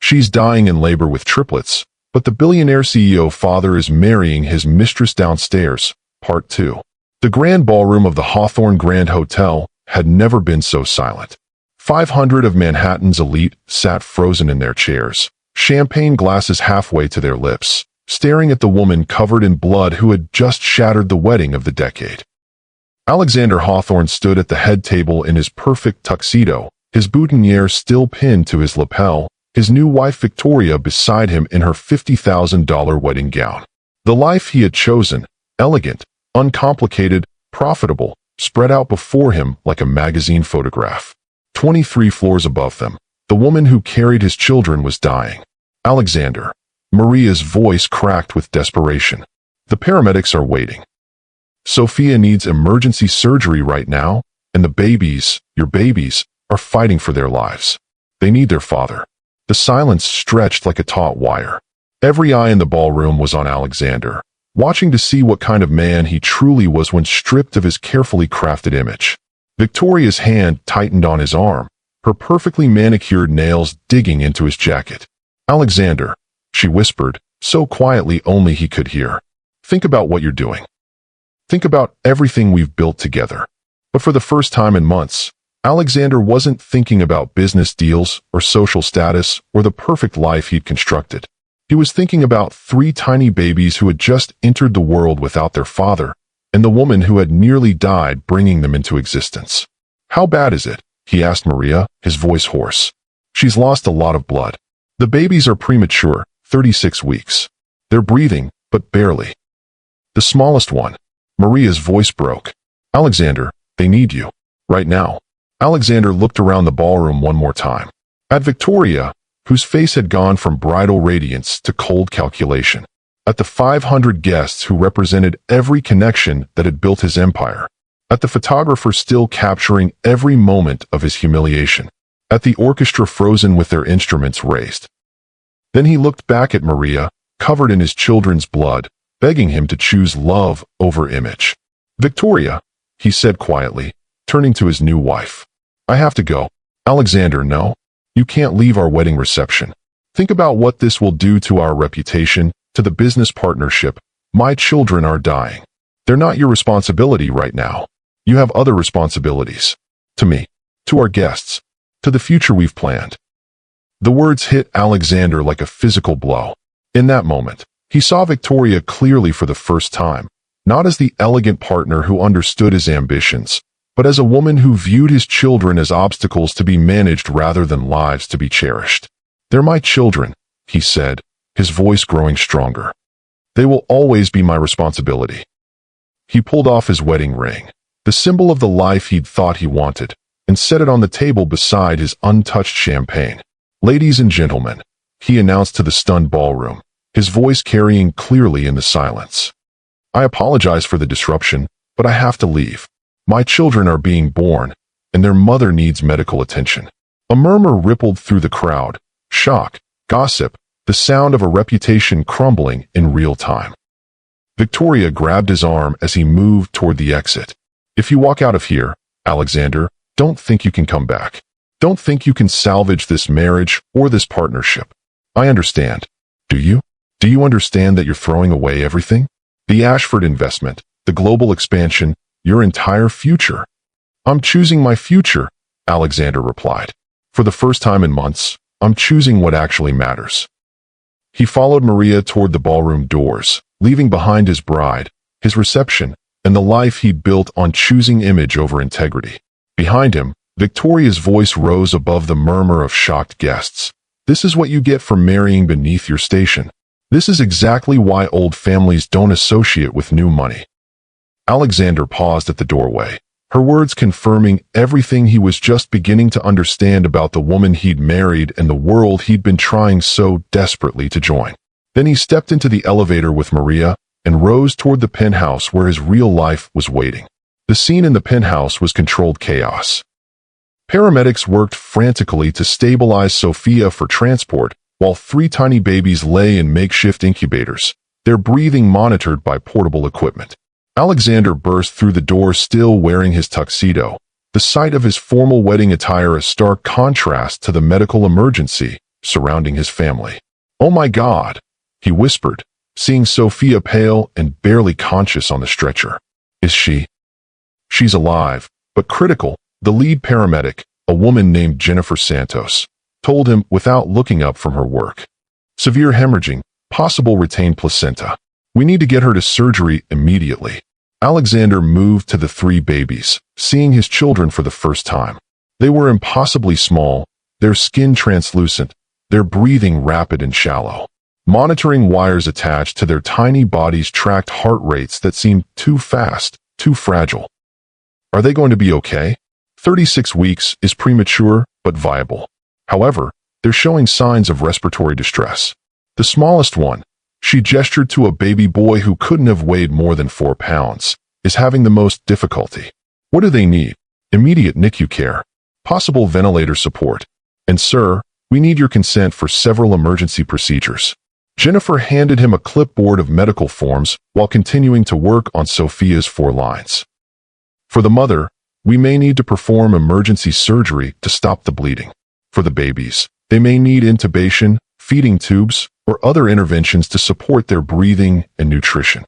She's dying in labor with triplets, but the billionaire CEO father is marrying his mistress downstairs. Part 2. The grand ballroom of the Hawthorne Grand Hotel had never been so silent. 500 of Manhattan's elite sat frozen in their chairs, champagne glasses halfway to their lips, staring at the woman covered in blood who had just shattered the wedding of the decade. Alexander Hawthorne stood at the head table in his perfect tuxedo, his boutonniere still pinned to his lapel, his new wife Victoria beside him in her $50,000 wedding gown. The life he had chosen, elegant, uncomplicated, profitable, spread out before him like a magazine photograph. 23 floors above them, the woman who carried his children was dying. Alexander. Maria's voice cracked with desperation. The paramedics are waiting. Sophia needs emergency surgery right now, and the babies, your babies, are fighting for their lives. They need their father. The silence stretched like a taut wire. Every eye in the ballroom was on Alexander, watching to see what kind of man he truly was when stripped of his carefully crafted image. Victoria's hand tightened on his arm, her perfectly manicured nails digging into his jacket. Alexander, she whispered, so quietly only he could hear. Think about what you're doing. Think about everything we've built together. But for the first time in months, Alexander wasn't thinking about business deals or social status or the perfect life he'd constructed. He was thinking about 3 tiny babies who had just entered the world without their father, and the woman who had nearly died bringing them into existence. How bad is it? He asked Maria, his voice hoarse. She's lost a lot of blood. The babies are premature, 36 weeks. They're breathing, but barely. The smallest one. Maria's voice broke. Alexander, they need you. Right now. Alexander looked around the ballroom one more time. At Victoria, whose face had gone from bridal radiance to cold calculation. At the 500 guests who represented every connection that had built his empire. At the photographer still capturing every moment of his humiliation. At the orchestra frozen with their instruments raised. Then he looked back at Maria, covered in his children's blood, begging him to choose love over image. Victoria, he said quietly, turning to his new wife. I have to go. Alexander, no. You can't leave our wedding reception. Think about what this will do to our reputation, to the business partnership. My children are dying. They're not your responsibility right now. You have other responsibilities. To me. To our guests. To the future we've planned. The words hit Alexander like a physical blow. In that moment, he saw Victoria clearly for the first time, not as the elegant partner who understood his ambitions, but as a woman who viewed his children as obstacles to be managed rather than lives to be cherished. They're my children, he said, his voice growing stronger. They will always be my responsibility. He pulled off his wedding ring, the symbol of the life he'd thought he wanted, and set it on the table beside his untouched champagne. Ladies and gentlemen, he announced to the stunned ballroom, his voice carrying clearly in the silence. I apologize for the disruption, but I have to leave. My children are being born, and their mother needs medical attention. A murmur rippled through the crowd, shock, gossip, the sound of a reputation crumbling in real time. Victoria grabbed his arm as he moved toward the exit. If you walk out of here, Alexander, don't think you can come back. Don't think you can salvage this marriage or this partnership. I understand. Do you? Do you understand that you're throwing away everything? The Ashford investment, the global expansion, your entire future. I'm choosing my future, Alexander replied. For the first time in months, I'm choosing what actually matters. He followed Maria toward the ballroom doors, leaving behind his bride, his reception, and the life he'd built on choosing image over integrity. Behind him, Victoria's voice rose above the murmur of shocked guests. This is what you get for marrying beneath your station. This is exactly why old families don't associate with new money. Alexander paused at the doorway, her words confirming everything he was just beginning to understand about the woman he'd married and the world he'd been trying so desperately to join. Then he stepped into the elevator with Maria and rose toward the penthouse where his real life was waiting. The scene in the penthouse was controlled chaos. Paramedics worked frantically to stabilize Sophia for transport, while 3 tiny babies lay in makeshift incubators, their breathing monitored by portable equipment. Alexander burst through the door still wearing his tuxedo, the sight of his formal wedding attire a stark contrast to the medical emergency surrounding his family. "Oh my God," he whispered, seeing Sophia pale and barely conscious on the stretcher. "Is she?" "She's alive, but critical," the lead paramedic, a woman named Jennifer Santos, told him without looking up from her work. "Severe hemorrhaging, possible retained placenta. We need to get her to surgery immediately." Alexander moved to the three babies, seeing his children for the first time. They were impossibly small, their skin translucent, their breathing rapid and shallow. Monitoring wires attached to their tiny bodies tracked heart rates that seemed too fast, too fragile. Are they going to be okay? 36 weeks is premature, but viable. However, they're showing signs of respiratory distress. The smallest one, she gestured to a baby boy who couldn't have weighed more than 4 pounds, is having the most difficulty. What do they need? Immediate NICU care, possible ventilator support, and sir, we need your consent for several emergency procedures. Jennifer handed him a clipboard of medical forms while continuing to work on Sophia's 4 lines. For the mother, we may need to perform emergency surgery to stop the bleeding. For the babies, they may need intubation, feeding tubes, or other interventions to support their breathing and nutrition.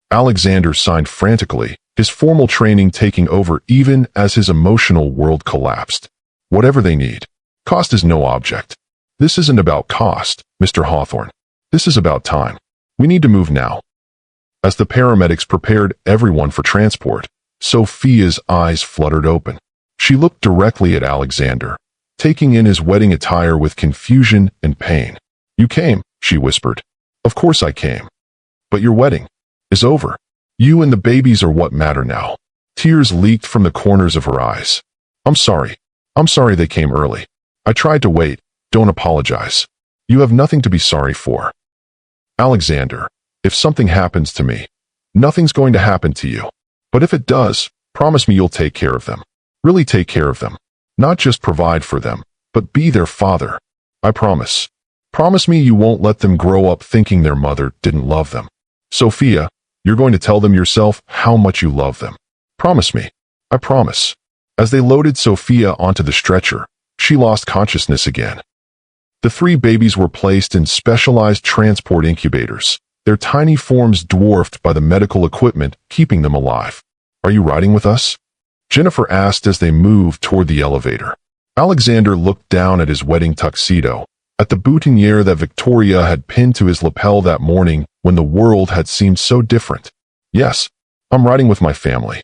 Alexander signed frantically, his formal training taking over even as his emotional world collapsed. Whatever they need. Cost is no object. This isn't about cost, Mr. Hawthorne. This is about time. We need to move now. As the paramedics prepared everyone for transport, Sophia's eyes fluttered open. She looked directly at Alexander, taking in his wedding attire with confusion and pain. "You came," she whispered. "Of course I came. But your wedding is over. You and the babies are what matter now." Tears leaked from the corners of her eyes. I'm sorry they came early. I tried to wait. Don't apologize. You have nothing to be sorry for." "Alexander, if something happens to me, nothing's going to happen to you. But if it does, promise me you'll take care of them. Really take care of them. Not just provide for them, but be their father. I promise. Promise me you won't let them grow up thinking their mother didn't love them. Sophia, you're going to tell them yourself how much you love them. Promise me. I promise." As they loaded Sophia onto the stretcher, she lost consciousness again. The 3 babies were placed in specialized transport incubators, their tiny forms dwarfed by the medical equipment keeping them alive. "Are you riding with us?" Jennifer asked as they moved toward the elevator. Alexander looked down at his wedding tuxedo, at the boutonniere that Victoria had pinned to his lapel that morning when the world had seemed so different. "Yes, I'm riding with my family."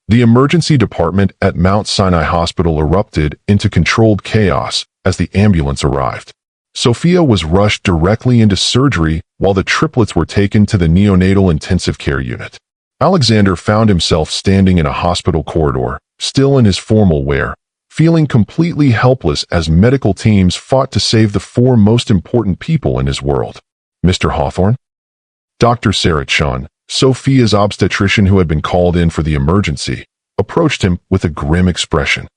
The emergency department at Mount Sinai Hospital erupted into controlled chaos as the ambulance arrived. Sophia was rushed directly into surgery while the triplets were taken to the neonatal intensive care unit. Alexander found himself standing in a hospital corridor, still in his formal wear, feeling completely helpless as medical teams fought to save the 4 most important people in his world. "Mr. Hawthorne?" Dr. Sarah Chun, Sophia's obstetrician who had been called in for the emergency, approached him with a grim expression.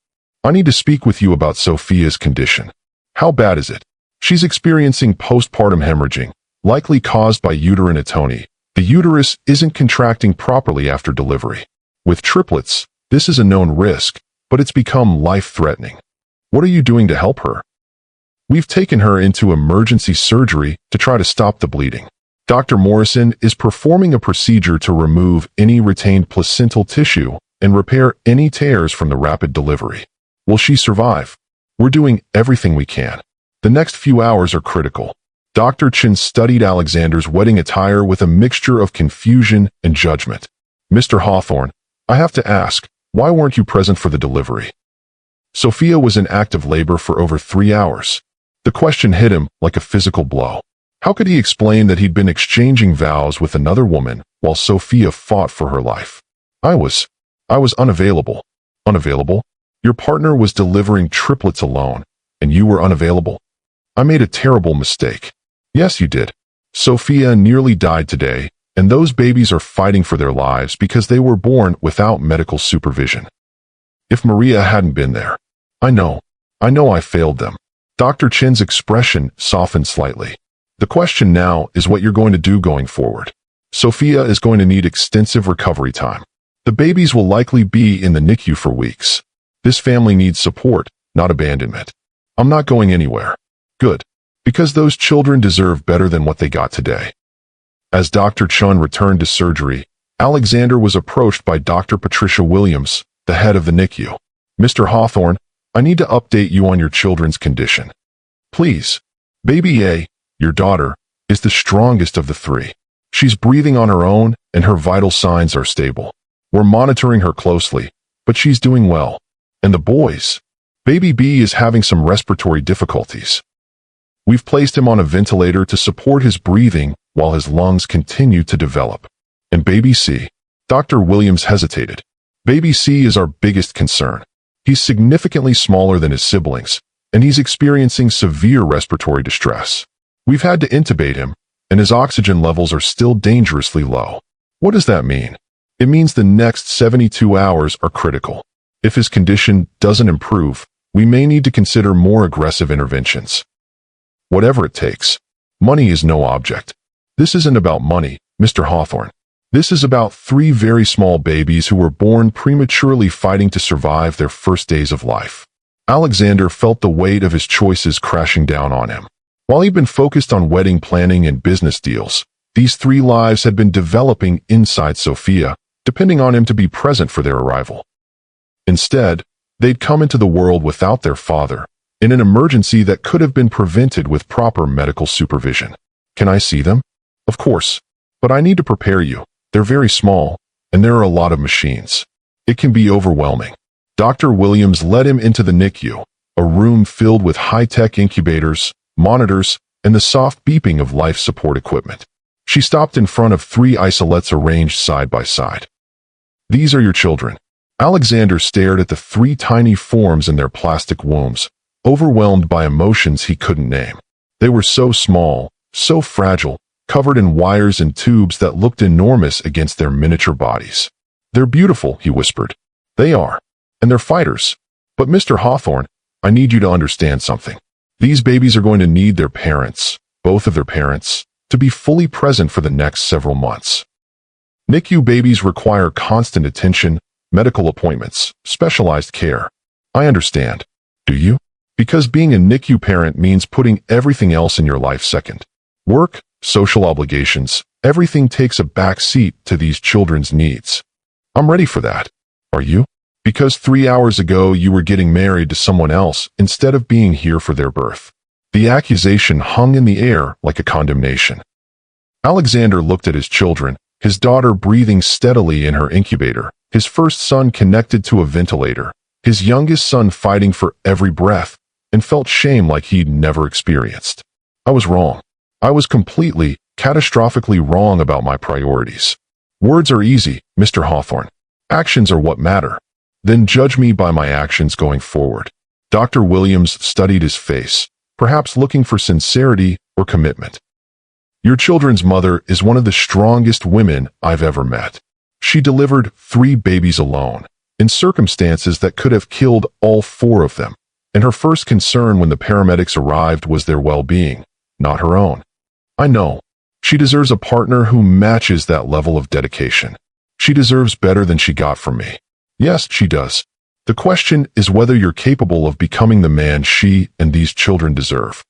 "I need to speak with you about Sophia's condition. How bad is it?" "She's experiencing postpartum hemorrhaging, likely caused by uterine atony. The uterus isn't contracting properly after delivery. With triplets, this is a known risk, but it's become life-threatening. What are you doing to help her?" "We've taken her into emergency surgery to try to stop the bleeding. Dr. Morrison is performing a procedure to remove any retained placental tissue and repair any tears from the rapid delivery. Will she survive? We're doing everything we can. The next few hours are critical." Dr. Chin studied Alexander's wedding attire with a mixture of confusion and judgment. "Mr. Hawthorne, I have to ask, why weren't you present for the delivery?" Sophia was in active labor for over 3 hours. The question hit him like a physical blow. How could he explain that he'd been exchanging vows with another woman while Sophia fought for her life? I was unavailable." "Unavailable? Your partner was delivering triplets alone, and you were unavailable? I made a terrible mistake." "Yes, you did. Sophia nearly died today, and those babies are fighting for their lives because they were born without medical supervision. If Maria hadn't been there, I know I failed them." Dr. Chin's expression softened slightly. "The question now is what you're going to do going forward. Sophia is going to need extensive recovery time. The babies will likely be in the NICU for weeks. This family needs support, not abandonment." "I'm not going anywhere." "Good. Because those children deserve better than what they got today. As Dr. Chun returned to surgery, Alexander was approached by Dr. Patricia Williams, the head of the NICU. "Mr. Hawthorne, I need to update you on your children's condition. Please. Baby A, your daughter, is the strongest of the three. She's breathing on her own and her vital signs are stable. We're monitoring her closely, but she's doing well. And the boys? Baby B is having some respiratory difficulties. We've placed him on a ventilator to support his breathing while his lungs continue to develop. And baby C?" Dr. Williams hesitated. "Baby C is our biggest concern. He's significantly smaller than his siblings, and he's experiencing severe respiratory distress. We've had to intubate him, and his oxygen levels are still dangerously low." "What does that mean?" "It means the next 72 hours are critical. If his condition doesn't improve, we may need to consider more aggressive interventions. Whatever it takes. Money is no object. This isn't about money, Mr. Hawthorne. This is about three very small babies who were born prematurely fighting to survive their first days of life." Alexander felt the weight of his choices crashing down on him. While he'd been focused on wedding planning and business deals, these three lives had been developing inside Sophia, depending on him to be present for their arrival. Instead, they'd come into the world without their father, in an emergency that could have been prevented with proper medical supervision. "Can I see them?" "Of course. But I need to prepare you. They're very small, and there are a lot of machines. It can be overwhelming." Dr. Williams led him into the NICU, a room filled with high-tech incubators, monitors, and the soft beeping of life support equipment. She stopped in front of three isolates arranged side by side. "These are your children." Alexander stared at the three tiny forms in their plastic wombs, overwhelmed by emotions he couldn't name. They were so small, so fragile, covered in wires and tubes that looked enormous against their miniature bodies. "They're beautiful," he whispered. "They are. And they're fighters. But Mr. Hawthorne, I need you to understand something. These babies are going to need their parents, both of their parents, to be fully present for the next several months. NICU babies require constant attention, medical appointments, specialized care. I understand. Do you? Because being a NICU parent means putting everything else in your life second. Work, social obligations, everything takes a back seat to these children's needs. I'm ready for that. Are you? Because 3 hours ago you were getting married to someone else instead of being here for their birth." The accusation hung in the air like a condemnation. Alexander looked at his children, his daughter breathing steadily in her incubator, his first son connected to a ventilator, his youngest son fighting for every breath, and felt shame like he'd never experienced. I was wrong. I was completely, catastrophically wrong about my priorities. Words are easy, Mr. Hawthorne. Actions are what matter. Then judge me by my actions going forward. Dr. Williams studied his face, perhaps looking for sincerity or commitment. Your children's mother is one of the strongest women I've ever met. She delivered 3 babies alone, in circumstances that could have killed all 4 of them, and her first concern when the paramedics arrived was their well-being, not her own. I know. She deserves a partner who matches that level of dedication. She deserves better than she got from me. Yes, she does. The question is whether you're capable of becoming the man she and these children deserve.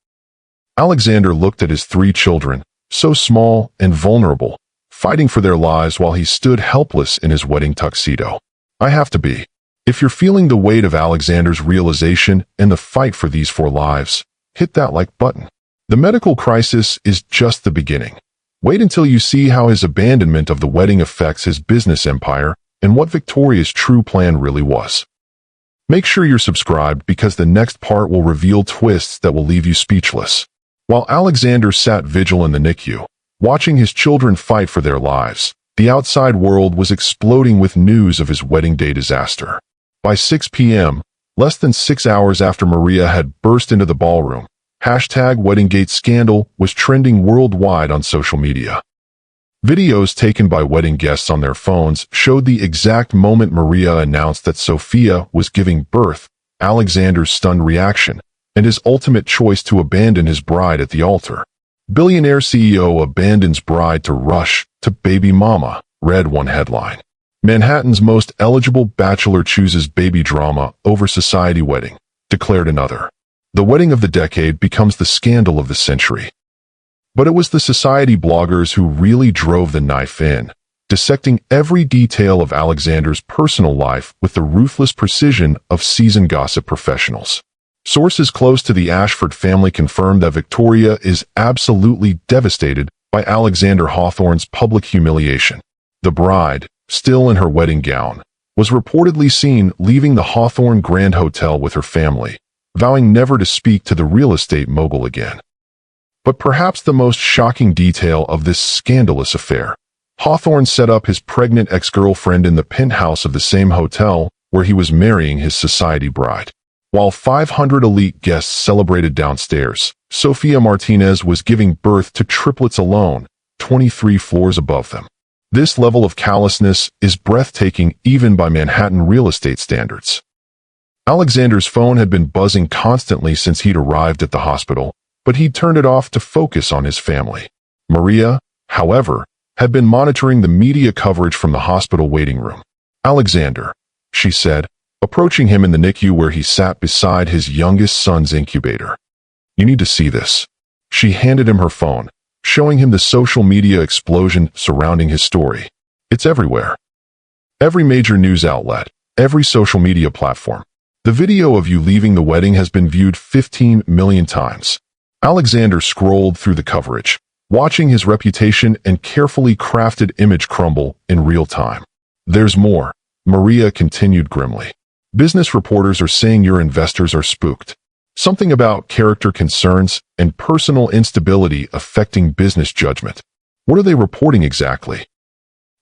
Alexander looked at his 3 children, so small and vulnerable, fighting for their lives while he stood helpless in his wedding tuxedo. I have to be. If you're feeling the weight of Alexander's realization and the fight for these 4 lives, hit that like button. The medical crisis is just the beginning. Wait until you see how his abandonment of the wedding affects his business empire and what Victoria's true plan really was. Make sure you're subscribed because the next part will reveal twists that will leave you speechless. While Alexander sat vigil in the NICU, watching his children fight for their lives, the outside world was exploding with news of his wedding day disaster. By 6 p.m., less than 6 hours after Maria had burst into the ballroom, #WeddingGateScandal was trending worldwide on social media. Videos taken by wedding guests on their phones showed the exact moment Maria announced that Sophia was giving birth, Alexander's stunned reaction, and his ultimate choice to abandon his bride at the altar. Billionaire CEO abandons bride to rush to baby mama, read one headline. Manhattan's most eligible bachelor chooses baby drama over society wedding, declared another. The wedding of the decade becomes the scandal of the century. But it was the society bloggers who really drove the knife in, dissecting every detail of Alexander's personal life with the ruthless precision of seasoned gossip professionals. Sources close to the Ashford family confirm that Victoria is absolutely devastated by Alexander Hawthorne's public humiliation. The bride, still in her wedding gown, was reportedly seen leaving the Hawthorne Grand Hotel with her family, vowing never to speak to the real estate mogul again. But perhaps the most shocking detail of this scandalous affair: Hawthorne set up his pregnant ex-girlfriend in the penthouse of the same hotel where he was marrying his society bride. While 500 elite guests celebrated downstairs, Sofia Martinez was giving birth to triplets alone, 23 floors above them. This level of callousness is breathtaking even by Manhattan real estate standards. Alexander's phone had been buzzing constantly since he'd arrived at the hospital, but he'd turned it off to focus on his family. Maria, however, had been monitoring the media coverage from the hospital waiting room. "Alexander," she said, approaching him in the NICU where he sat beside his youngest son's incubator. "You need to see this." She handed him her phone, showing him the social media explosion surrounding his story. "It's everywhere. Every major news outlet, every social media platform. The video of you leaving the wedding has been viewed 15 million times." Alexander scrolled through the coverage, watching his reputation and carefully crafted image crumble in real time. "There's more," Maria continued grimly. "Business reporters are saying your investors are spooked. Something about character concerns and personal instability affecting business judgment." "What are they reporting exactly?"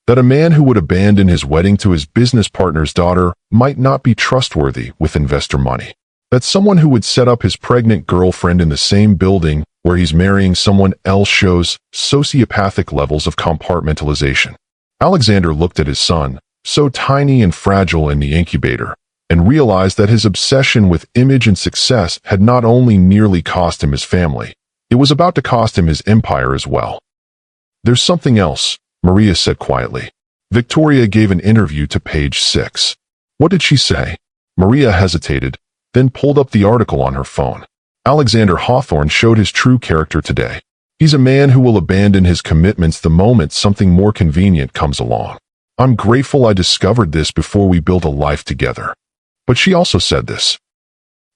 "That a man who would abandon his wedding to his business partner's daughter might not be trustworthy with investor money. That someone who would set up his pregnant girlfriend in the same building where he's marrying someone else shows sociopathic levels of compartmentalization." Alexander looked at his son, so tiny and fragile in the incubator, and realized that his obsession with image and success had not only nearly cost him his family, it was about to cost him his empire as well. "There's something else," Maria said quietly. "Victoria gave an interview to Page 6. "What did she say?" Maria hesitated, then pulled up the article on her phone. "Alexander Hawthorne showed his true character today. He's a man who will abandon his commitments the moment something more convenient comes along. I'm grateful I discovered this before we built a life together." But she also said this: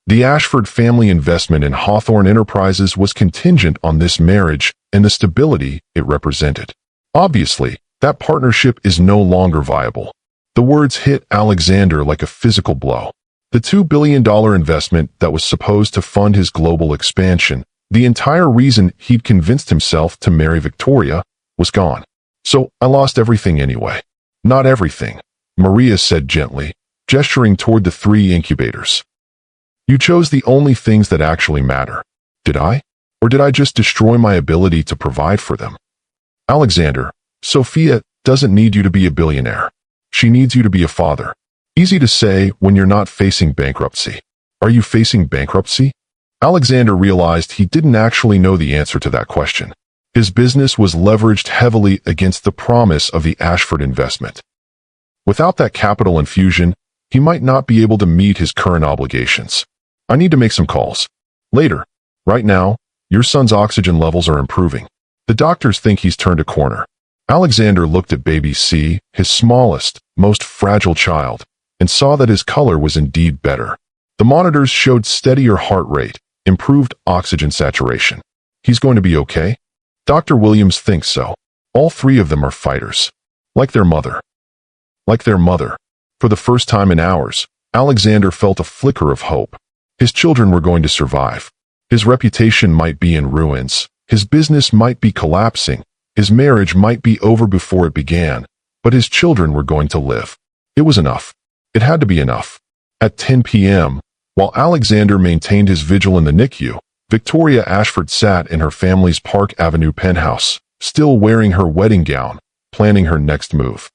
"The Ashford family investment in Hawthorne Enterprises was contingent on this marriage and the stability it represented. Obviously, that partnership is no longer viable." The words hit Alexander like a physical blow. The $2 billion investment that was supposed to fund his global expansion, the entire reason he'd convinced himself to marry Victoria, was gone. "So I lost everything anyway." "Not everything," Maria said gently, gesturing toward the 3 incubators. "You chose the only things that actually matter. Did I? Or did I just destroy my ability to provide for them?" "Alexander, Sophia doesn't need you to be a billionaire. She needs you to be a father." Easy to say when you're not facing bankruptcy. Are you facing bankruptcy? Alexander realized he didn't actually know the answer to that question. His business was leveraged heavily against the promise of the Ashford investment. Without that capital infusion, he might not be able to meet his current obligations. "I need to make some calls. Later. Right now, your son's oxygen levels are improving. The doctors think he's turned a corner." Alexander looked at baby C, his smallest, most fragile child, and saw that his color was indeed better. The monitors showed steadier heart rate, improved oxygen saturation. "He's going to be okay?" Dr. Williams thinks so. All 3 of them are fighters. Like their mother. Like their mother. For the first time in hours, Alexander felt a flicker of hope. His children were going to survive. His reputation might be in ruins. His business might be collapsing. His marriage might be over before it began. But his children were going to live. It was enough. It had to be enough. At 10 p.m., while Alexander maintained his vigil in the NICU, Victoria Ashford sat in her family's Park Avenue penthouse, still wearing her wedding gown, planning her next move.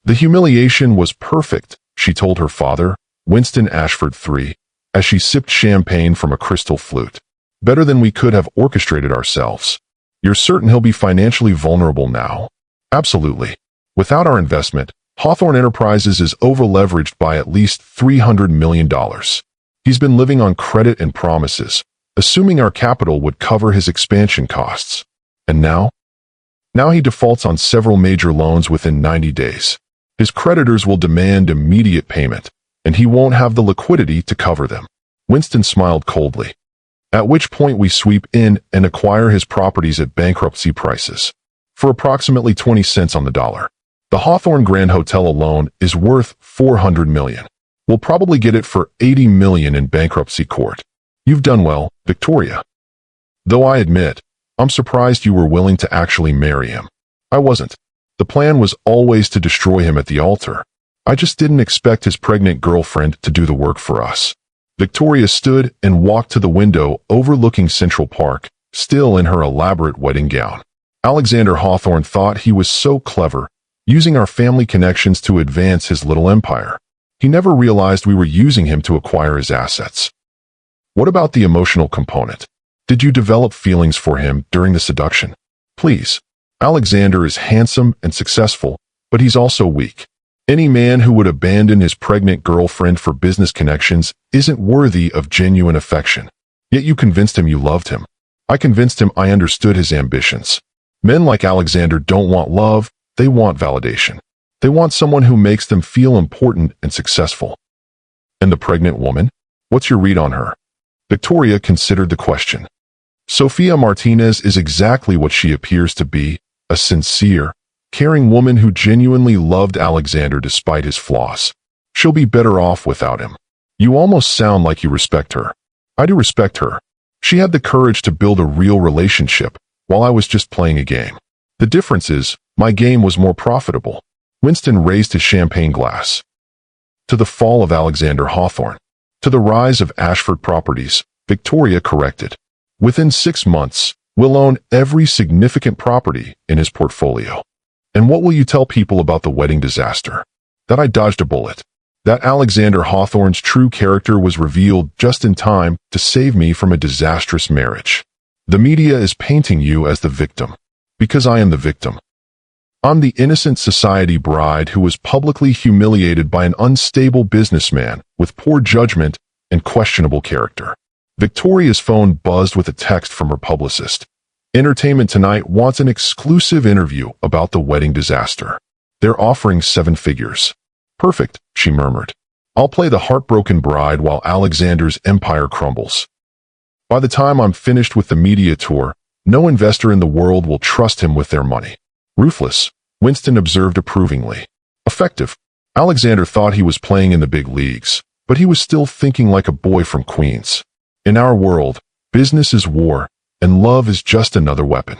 "The humiliation was perfect," she told her father, Winston Ashford III, as she sipped champagne from a crystal flute. "Better than we could have orchestrated ourselves." "You're certain he'll be financially vulnerable now?" "Absolutely. Without our investment, Hawthorne Enterprises is over-leveraged by at least $300 million. He's been living on credit and promises, assuming our capital would cover his expansion costs. And now? Now he defaults on several major loans within 90 days. His creditors will demand immediate payment, and he won't have the liquidity to cover them. Winston smiled coldly. At which point we sweep in and acquire his properties at bankruptcy prices, for approximately 20 cents on the dollar. The Hawthorne Grand Hotel alone is worth $400 million. We'll probably get it for $80 million in bankruptcy court. You've done well, Victoria. Though I admit, I'm surprised you were willing to actually marry him. I wasn't. The plan was always to destroy him at the altar. I just didn't expect his pregnant girlfriend to do the work for us. Victoria stood and walked to the window overlooking Central Park, still in her elaborate wedding gown. Alexander Hawthorne thought he was so clever, using our family connections to advance his little empire. He never realized we were using him to acquire his assets. What about the emotional component? Did you develop feelings for him during the seduction? Please. Alexander is handsome and successful, but he's also weak. Any man who would abandon his pregnant girlfriend for business connections isn't worthy of genuine affection. Yet you convinced him you loved him. I convinced him I understood his ambitions. Men like Alexander don't want love, they want validation. They want someone who makes them feel important and successful. And the pregnant woman? What's your read on her? Victoria considered the question. Sofia Martinez is exactly what she appears to be, a sincere, caring woman who genuinely loved Alexander despite his flaws. She'll be better off without him. You almost sound like you respect her. I do respect her. She had the courage to build a real relationship, while I was just playing a game. The difference is, my game was more profitable. Winston raised his champagne glass. To the fall of Alexander Hawthorne. To the rise of Ashford Properties, Victoria corrected. Within 6 months, we'll own every significant property in his portfolio. And what will you tell people about the wedding disaster? That I dodged a bullet. That Alexander Hawthorne's true character was revealed just in time to save me from a disastrous marriage. The media is painting you as the victim. Because I am the victim. I'm the innocent society bride who was publicly humiliated by an unstable businessman with poor judgment and questionable character. Victoria's phone buzzed with a text from her publicist. Entertainment Tonight wants an exclusive interview about the wedding disaster. They're offering 7 figures. Perfect, she murmured. I'll play the heartbroken bride while Alexander's empire crumbles. By the time I'm finished with the media tour, no investor in the world will trust him with their money. Ruthless, Winston observed approvingly. Effective. Alexander thought he was playing in the big leagues, but he was still thinking like a boy from Queens. In our world, business is war, and love is just another weapon.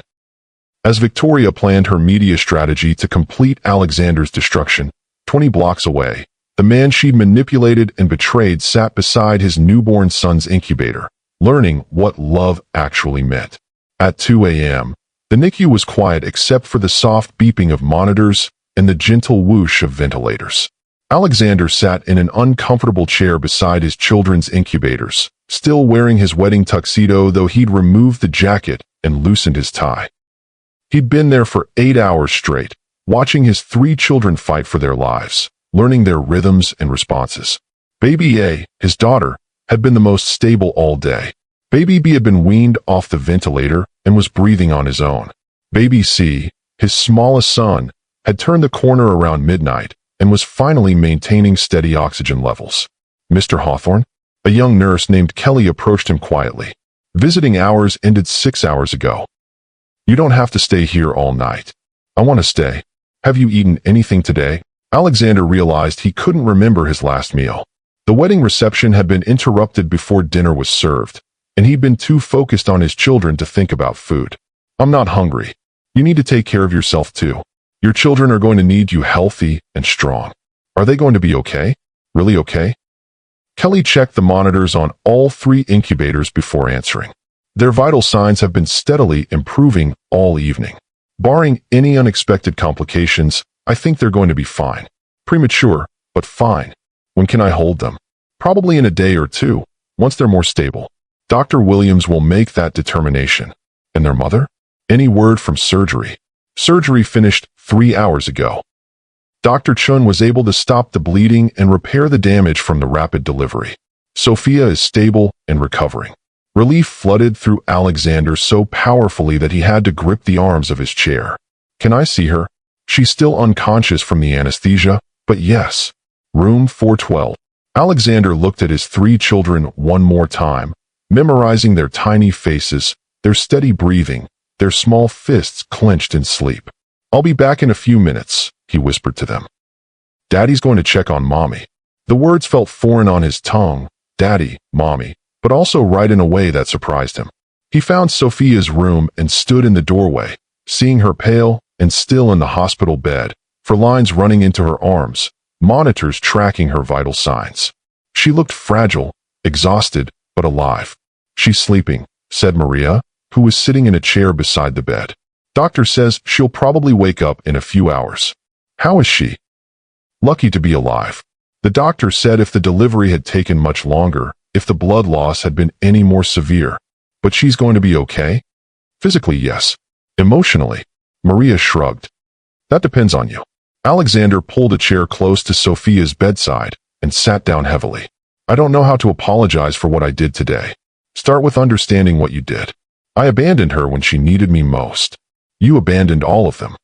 As Victoria planned her media strategy to complete Alexander's destruction, 20 blocks away, the man she'd manipulated and betrayed sat beside his newborn son's incubator, learning what love actually meant. At 2 a.m., the NICU was quiet except for the soft beeping of monitors and the gentle whoosh of ventilators. Alexander sat in an uncomfortable chair beside his children's incubators, still wearing his wedding tuxedo though he'd removed the jacket and loosened his tie. He'd been there for 8 hours straight, watching his 3 children fight for their lives, learning their rhythms and responses. Baby A, his daughter, had been the most stable all day. Baby B had been weaned off the ventilator and was breathing on his own. Baby C, his smallest son, had turned the corner around midnight and was finally maintaining steady oxygen levels. Mr. Hawthorne? A young nurse named Kelly approached him quietly. Visiting hours ended 6 hours ago. You don't have to stay here all night. I want to stay. Have you eaten anything today? Alexander realized he couldn't remember his last meal. The wedding reception had been interrupted before dinner was served, and he'd been too focused on his children to think about food. I'm not hungry. You need to take care of yourself too. Your children are going to need you healthy and strong. Are they going to be okay? Really okay? Kelly checked the monitors on all 3 incubators before answering. Their vital signs have been steadily improving all evening. Barring any unexpected complications, I think they're going to be fine. Premature, but fine. When can I hold them? Probably in a day or 2, once they're more stable. Dr. Williams will make that determination. And their mother? Any word from surgery? Surgery finished 3 hours ago. Dr. Chun was able to stop the bleeding and repair the damage from the rapid delivery. Sophia is stable and recovering. Relief flooded through Alexander so powerfully that he had to grip the arms of his chair. Can I see her? She's still unconscious from the anesthesia, but yes. Room 412. Alexander looked at his 3 children one more time, memorizing their tiny faces, their steady breathing, their small fists clenched in sleep. I'll be back in a few minutes, he whispered to them. Daddy's going to check on Mommy. The words felt foreign on his tongue, Daddy, Mommy, but also right in a way that surprised him. He found Sophia's room and stood in the doorway, seeing her pale and still in the hospital bed, for lines running into her arms, monitors tracking her vital signs. She looked fragile, exhausted, but alive. She's sleeping, said Maria, who was sitting in a chair beside the bed. Doctor says she'll probably wake up in a few hours. How is she? Lucky to be alive. The doctor said if the delivery had taken much longer, if the blood loss had been any more severe. But she's going to be okay? Physically, yes. Emotionally, Maria shrugged. That depends on you. Alexander pulled a chair close to Sophia's bedside and sat down heavily. I don't know how to apologize for what I did today. Start with understanding what you did. I abandoned her when she needed me most. You abandoned all of them.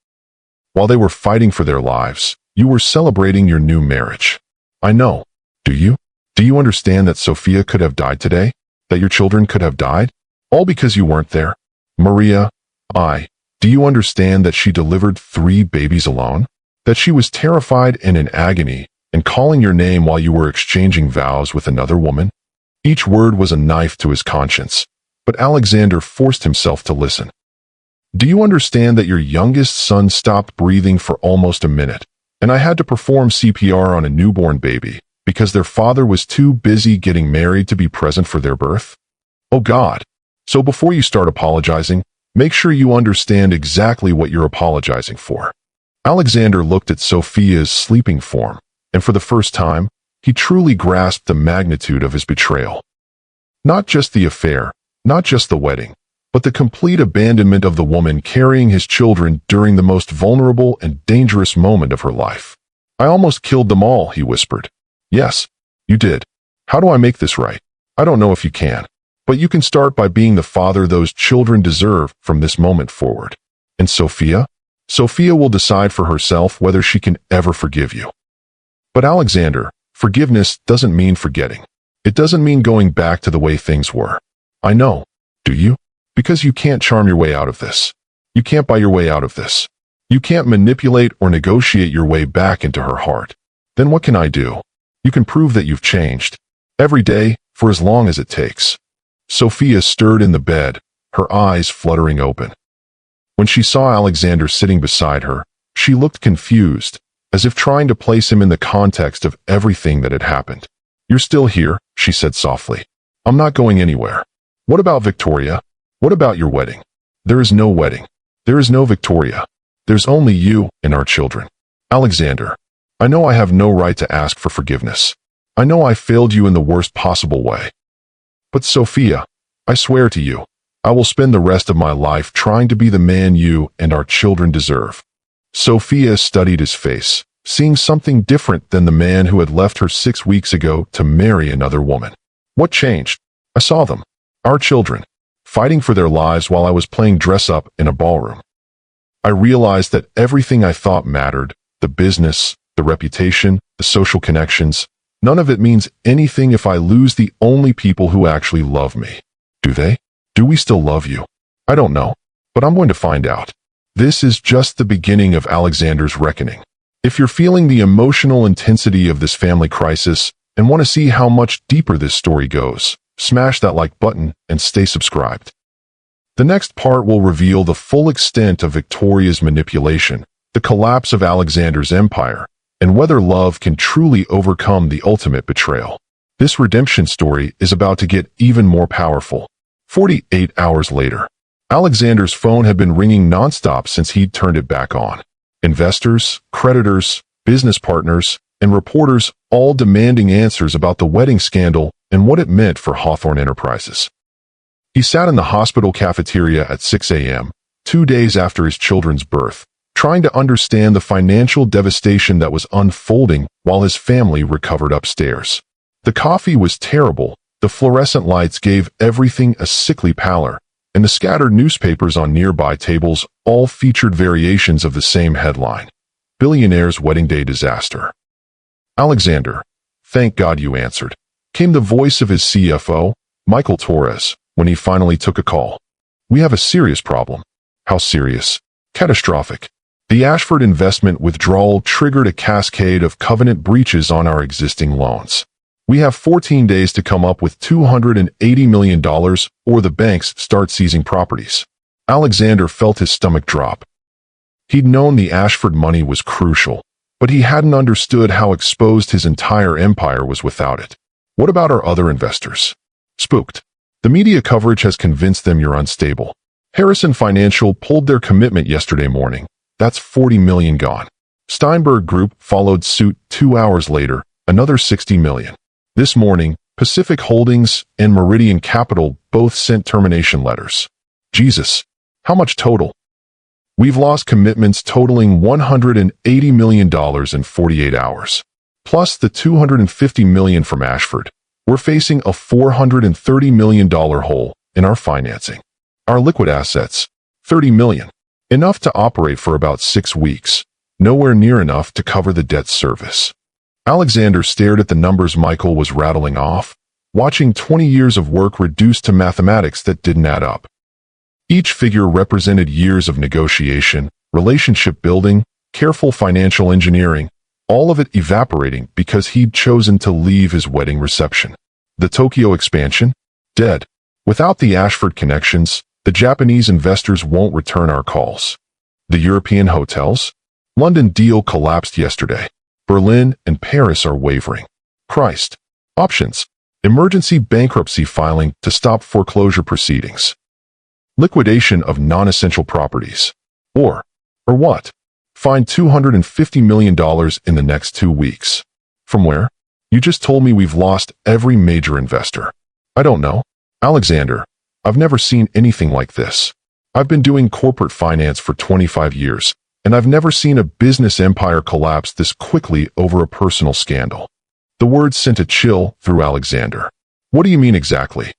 While they were fighting for their lives, you were celebrating your new marriage. I know. Do you? Do you understand that Sophia could have died today? That your children could have died? All because you weren't there? Maria, do you understand that she delivered 3 babies alone? That she was terrified and in agony and calling your name while you were exchanging vows with another woman? Each word was a knife to his conscience, but Alexander forced himself to listen. Do you understand that your youngest son stopped breathing for almost a minute, and I had to perform CPR on a newborn baby because their father was too busy getting married to be present for their birth? Oh God. So before you start apologizing, make sure you understand exactly what you're apologizing for. Alexander looked at Sophia's sleeping form, and for the first time, he truly grasped the magnitude of his betrayal. Not just the affair, not just the wedding, but the complete abandonment of the woman carrying his children during the most vulnerable and dangerous moment of her life. I almost killed them all, he whispered. Yes, you did. How do I make this right? I don't know if you can. But you can start by being the father those children deserve from this moment forward. And Sophia? Sophia will decide for herself whether she can ever forgive you. But Alexander, forgiveness doesn't mean forgetting. It doesn't mean going back to the way things were. I know. Do you? Because you can't charm your way out of this. You can't buy your way out of this. You can't manipulate or negotiate your way back into her heart. Then what can I do? You can prove that you've changed. Every day, for as long as it takes. Sophia stirred in the bed, her eyes fluttering open. When she saw Alexander sitting beside her, she looked confused, as if trying to place him in the context of everything that had happened. You're still here, she said softly. I'm not going anywhere. What about Victoria? What about your wedding? There is no wedding. There is no Victoria. There's only you and our children. Alexander, I know I have no right to ask for forgiveness. I know I failed you in the worst possible way. But Sophia, I swear to you, I will spend the rest of my life trying to be the man you and our children deserve. Sophia studied his face, seeing something different than the man who had left her 6 weeks ago to marry another woman. What changed? I saw them, our children, fighting for their lives while I was playing dress-up in a ballroom. I realized that everything I thought mattered, the business, the reputation, the social connections, none of it means anything if I lose the only people who actually love me. Do they? Do we still love you? I don't know, but I'm going to find out. This is just the beginning of Alexander's reckoning. If you're feeling the emotional intensity of this family crisis and want to see how much deeper this story goes, smash that like button and stay subscribed. The next part will reveal the full extent of Victoria's manipulation, the collapse of Alexander's empire, and whether love can truly overcome the ultimate betrayal. This redemption story is about to get even more powerful. 48 hours later, Alexander's phone had been ringing nonstop since he'd turned it back on. Investors, creditors, business partners, and reporters all demanding answers about the wedding scandal and what it meant for Hawthorne Enterprises. He sat in the hospital cafeteria at 6 a.m., 2 days after his children's birth, trying to understand the financial devastation that was unfolding while his family recovered upstairs. The coffee was terrible, the fluorescent lights gave everything a sickly pallor, and the scattered newspapers on nearby tables all featured variations of the same headline: Billionaire's Wedding Day Disaster. "Alexander, thank God you answered," came the voice of his CFO, Michael Torres, when he finally took a call. "We have a serious problem." "How serious?" "Catastrophic. The Ashford investment withdrawal triggered a cascade of covenant breaches on our existing loans. We have 14 days to come up with $280 million or the banks start seizing properties." Alexander felt his stomach drop. He'd known the Ashford money was crucial, but he hadn't understood how exposed his entire empire was without it. "What about our other investors?" "Spooked. The media coverage has convinced them you're unstable. Harrison Financial pulled their commitment yesterday morning. That's $40 million gone. Steinberg Group followed suit 2 hours later, another $60 million. This morning, Pacific Holdings and Meridian Capital both sent termination letters. Jesus, how much total?" "We've lost commitments totaling $180 million in 48 hours. Plus the $250 million from Ashford. We're facing a $430 million hole in our financing. Our liquid assets, $30 million. Enough to operate for about 6 weeks. Nowhere near enough to cover the debt service." Alexander stared at the numbers Michael was rattling off, watching 20 years of work reduced to mathematics that didn't add up. Each figure represented years of negotiation, relationship building, careful financial engineering, all of it evaporating because he'd chosen to leave his wedding reception. The Tokyo expansion? Dead. Without the Ashford connections, the Japanese investors won't return our calls. The European hotels? London deal collapsed yesterday. Berlin and Paris are wavering. Christ. Options. Emergency bankruptcy filing to stop foreclosure proceedings. Liquidation of non-essential properties. Or what? Find $250 million in the next 2 weeks. From where? You just told me we've lost every major investor. I don't know. Alexander, I've never seen anything like this. I've been doing corporate finance for 25 years, and I've never seen a business empire collapse this quickly over a personal scandal. The words sent a chill through Alexander. What do you mean exactly?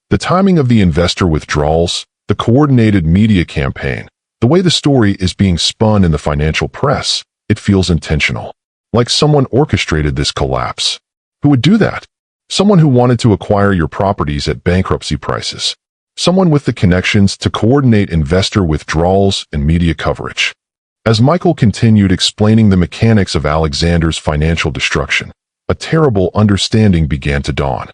The timing of the investor withdrawals, the coordinated media campaign, the way the story is being spun in the financial press, it feels intentional. Like someone orchestrated this collapse. Who would do that? Someone who wanted to acquire your properties at bankruptcy prices. Someone with the connections to coordinate investor withdrawals and media coverage. As Michael continued explaining the mechanics of Alexander's financial destruction, a terrible understanding began to dawn.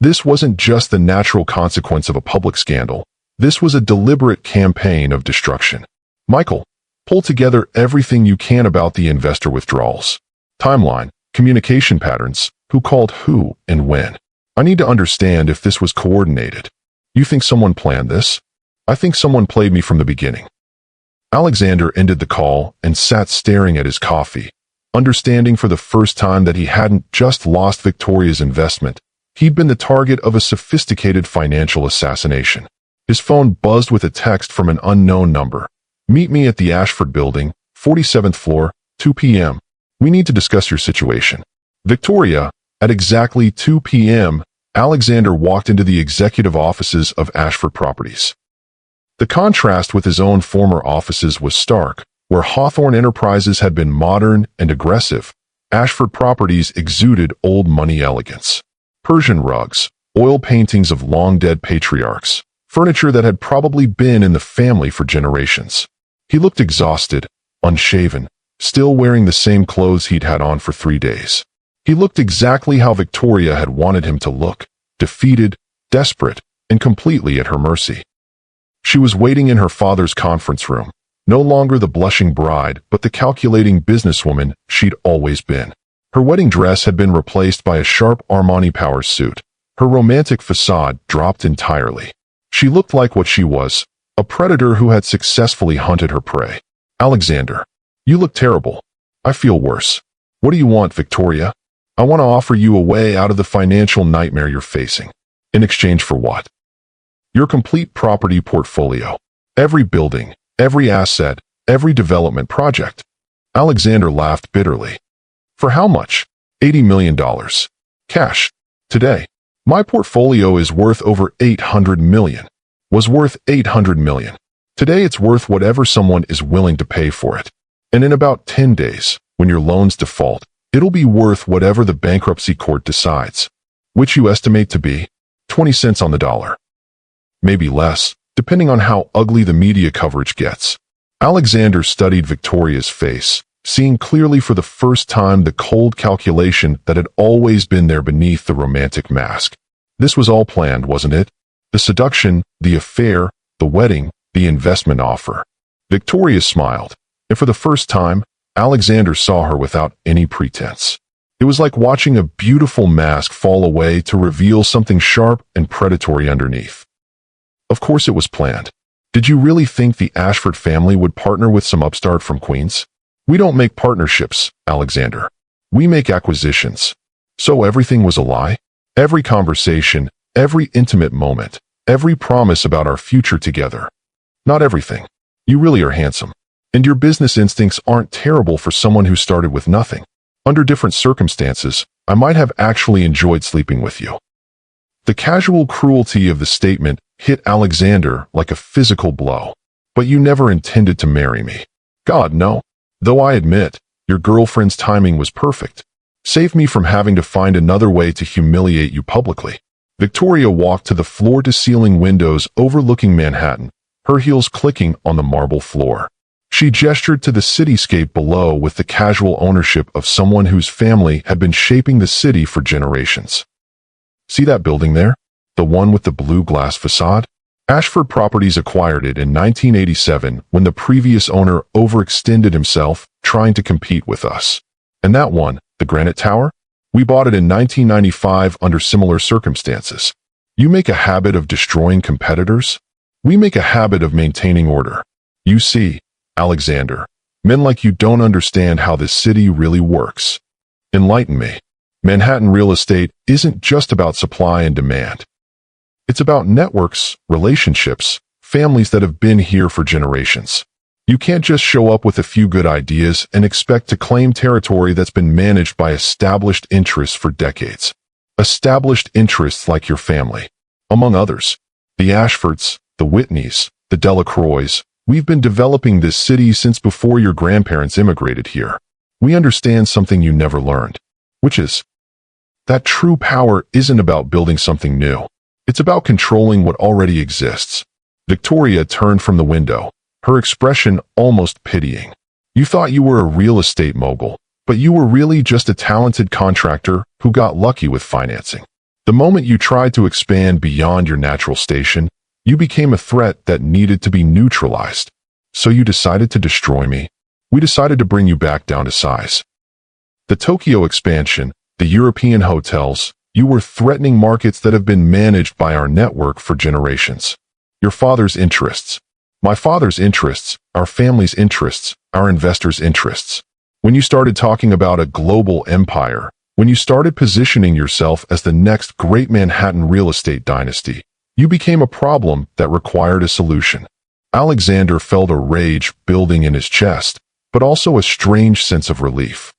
This wasn't just the natural consequence of a public scandal. This was a deliberate campaign of destruction. Michael, pull together everything you can about the investor withdrawals. Timeline, communication patterns, who called who and when. I need to understand if this was coordinated. You think someone planned this? I think someone played me from the beginning. Alexander ended the call and sat staring at his coffee, understanding for the first time that he hadn't just lost Victoria's investment. He'd been the target of a sophisticated financial assassination. His phone buzzed with a text from an unknown number. "Meet me at the Ashford Building, 47th floor, 2 p.m. We need to discuss your situation." Victoria, at exactly 2 p.m., Alexander walked into the executive offices of Ashford Properties. The contrast with his own former offices was stark. Where Hawthorne Enterprises had been modern and aggressive, Ashford Properties exuded old money elegance. Persian rugs, oil paintings of long-dead patriarchs, furniture that had probably been in the family for generations. He looked exhausted, unshaven, still wearing the same clothes he'd had on for 3 days. He looked exactly how Victoria had wanted him to look, defeated, desperate, and completely at her mercy. She was waiting in her father's conference room, no longer the blushing bride but the calculating businesswoman she'd always been. Her wedding dress had been replaced by a sharp Armani power suit. Her romantic facade dropped entirely. She looked like what she was, a predator who had successfully hunted her prey. "Alexander, you look terrible. I feel worse. What do you want, Victoria? I want to offer you a way out of the financial nightmare you're facing. In exchange for what?" "Your complete property portfolio. Every building, every asset, every development project." Alexander laughed bitterly. "For how much?" $80 million. Cash. Today, my portfolio is worth over 800 million. Was worth 800 million. Today it's worth whatever someone is willing to pay for it. And in about 10 days, when your loans default, it'll be worth whatever the bankruptcy court decides, which you estimate to be 20 cents on the dollar. Maybe less, depending on how ugly the media coverage gets. Alexander studied Victoria's face, seeing clearly for the first time the cold calculation that had always been there beneath the romantic mask. This was all planned, wasn't it? The seduction, the affair, the wedding, the investment offer. Victoria smiled, and for the first time, Alexander saw her without any pretense. It was like watching a beautiful mask fall away to reveal something sharp and predatory underneath. Of course it was planned. Did you really think the Ashford family would partner with some upstart from Queens? We don't make partnerships, Alexander. We make acquisitions. So everything was a lie? Every conversation, every intimate moment, every promise about our future together. Not everything. You really are handsome. And your business instincts aren't terrible for someone who started with nothing. Under different circumstances, I might have actually enjoyed sleeping with you. The casual cruelty of the statement hit Alexander like a physical blow. But you never intended to marry me. God, no. Though I admit, your girlfriend's timing was perfect. Save me from having to find another way to humiliate you publicly. Victoria walked to the floor-to-ceiling windows overlooking Manhattan, her heels clicking on the marble floor. She gestured to the cityscape below with the casual ownership of someone whose family had been shaping the city for generations. See that building there? The one with the blue glass facade? Ashford Properties acquired it in 1987 when the previous owner overextended himself trying to compete with us. And that one, the Granite Tower? We bought it in 1995 under similar circumstances. You make a habit of destroying competitors? We make a habit of maintaining order. You see, Alexander, men like you don't understand how this city really works. Enlighten me. Manhattan real estate isn't just about supply and demand. It's about networks, relationships, families that have been here for generations. You can't just show up with a few good ideas and expect to claim territory that's been managed by established interests for decades. Established interests like your family. Among others, the Ashfords, the Whitneys, the Delacroix. We've been developing this city since before your grandparents immigrated here. We understand something you never learned, which is that true power isn't about building something new. It's about controlling what already exists. Victoria turned from the window, her expression almost pitying. You thought you were a real estate mogul, but you were really just a talented contractor who got lucky with financing. The moment you tried to expand beyond your natural station, you became a threat that needed to be neutralized. So you decided to destroy me. We decided to bring you back down to size. The Tokyo expansion, the European hotels, you were threatening markets that have been managed by our network for generations. Your father's interests, my father's interests, our family's interests, our investors' interests. When you started talking about a global empire, when you started positioning yourself as the next great Manhattan real estate dynasty, you became a problem that required a solution. Alexander felt a rage building in his chest, but also a strange sense of relief.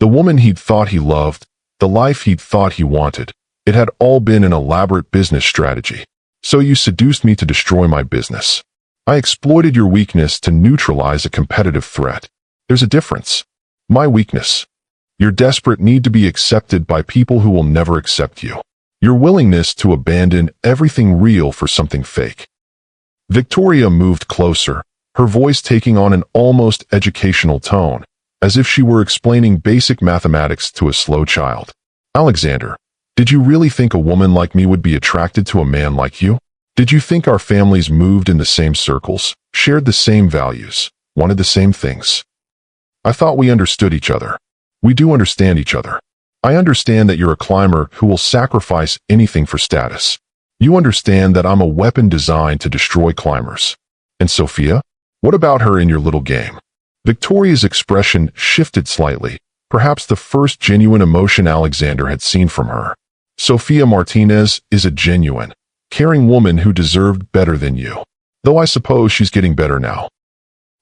The woman he'd thought he loved, the life he'd thought he wanted, it had all been an elaborate business strategy. So you seduced me to destroy my business. I exploited your weakness to neutralize a competitive threat. There's a difference. My weakness. Your desperate need to be accepted by people who will never accept you. Your willingness to abandon everything real for something fake. Victoria moved closer, her voice taking on an almost educational tone, as if she were explaining basic mathematics to a slow child. Alexander, did you really think a woman like me would be attracted to a man like you? Did you think our families moved in the same circles, shared the same values, wanted the same things? I thought we understood each other. We do understand each other. I understand that you're a climber who will sacrifice anything for status. You understand that I'm a weapon designed to destroy climbers. And Sophia? What about her in your little game? Victoria's expression shifted slightly, perhaps the first genuine emotion Alexander had seen from her. Sophia Martinez is a genuine, caring woman who deserved better than you. Though I suppose she's getting better now.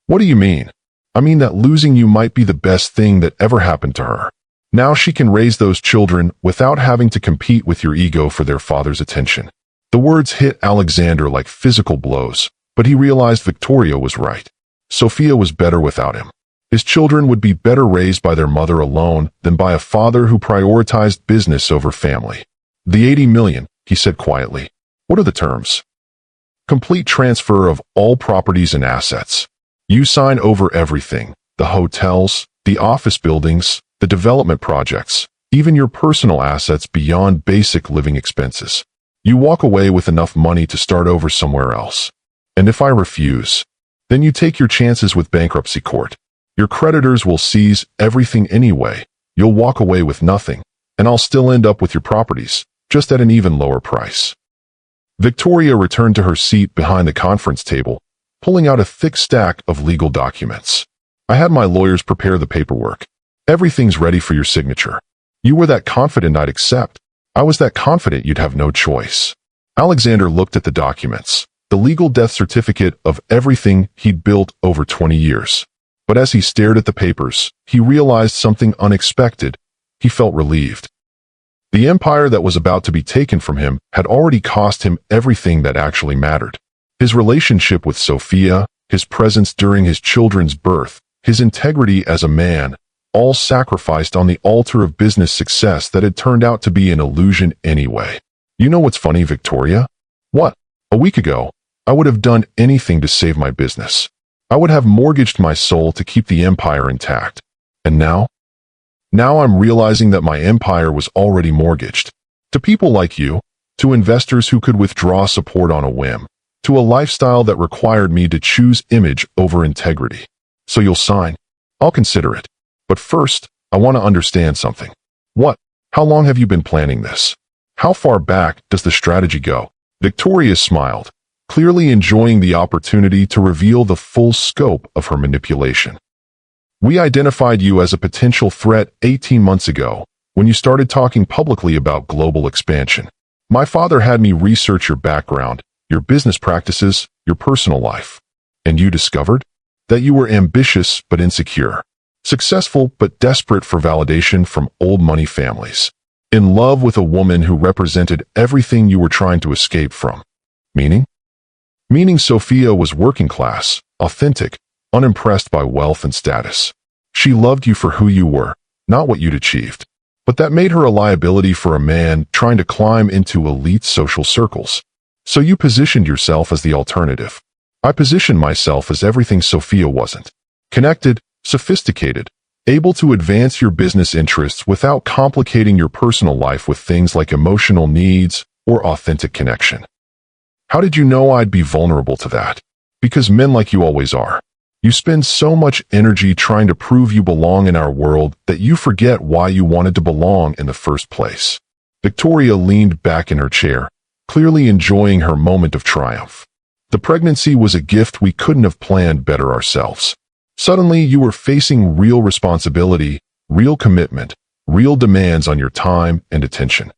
What do you mean? I mean that losing you might be the best thing that ever happened to her. Now she can raise those children without having to compete with your ego for their father's attention. The words hit Alexander like physical blows, but he realized Victoria was right. Sophia was better without him. His children would be better raised by their mother alone than by a father who prioritized business over family. The 80 million, he said quietly. What are the terms? Complete transfer of all properties and assets. You sign over everything, the hotels, the office buildings, the development projects, even your personal assets beyond basic living expenses. You walk away with enough money to start over somewhere else. And if I refuse, then you take your chances with bankruptcy court. Your creditors will seize everything anyway. You'll walk away with nothing, and I'll still end up with your properties, just at an even lower price. Victoria returned to her seat behind the conference table, pulling out a thick stack of legal documents. I had my lawyers prepare the paperwork. Everything's ready for your signature. You were that confident I'd accept. I was that confident you'd have no choice. Alexander looked at the documents, the legal death certificate of everything he'd built over 20 years. But as he stared at the papers, he realized something unexpected. He felt relieved. The empire that was about to be taken from him had already cost him everything that actually mattered. His relationship with Sophia, his presence during his children's birth, his integrity as a man, all sacrificed on the altar of business success that had turned out to be an illusion anyway. You know what's funny, Victoria? What? A week ago, I would have done anything to save my business. I would have mortgaged my soul to keep the empire intact. And now? Now I'm realizing that my empire was already mortgaged. To people like you, to investors who could withdraw support on a whim, to a lifestyle that required me to choose image over integrity. So you'll sign? I'll consider it. But first, I want to understand something. What? How long have you been planning this? How far back does the strategy go? Victoria smiled, clearly enjoying the opportunity to reveal the full scope of her manipulation. We identified you as a potential threat 18 months ago, when you started talking publicly about global expansion. My father had me research your background, your business practices, your personal life. And you discovered that you were ambitious but insecure, successful but desperate for validation from old money families, in love with a woman who represented everything you were trying to escape from. Meaning Sophia was working class, authentic, unimpressed by wealth and status. She loved you for who you were, not what you'd achieved. But that made her a liability for a man trying to climb into elite social circles. So you positioned yourself as the alternative. I positioned myself as everything Sophia wasn't. Connected, sophisticated, able to advance your business interests without complicating your personal life with things like emotional needs or authentic connection. How did you know I'd be vulnerable to that? Because men like you always are. You spend so much energy trying to prove you belong in our world that you forget why you wanted to belong in the first place. Victoria leaned back in her chair, clearly enjoying her moment of triumph. The pregnancy was a gift we couldn't have planned better ourselves. Suddenly, you were facing real responsibility, real commitment, real demands on your time and attention.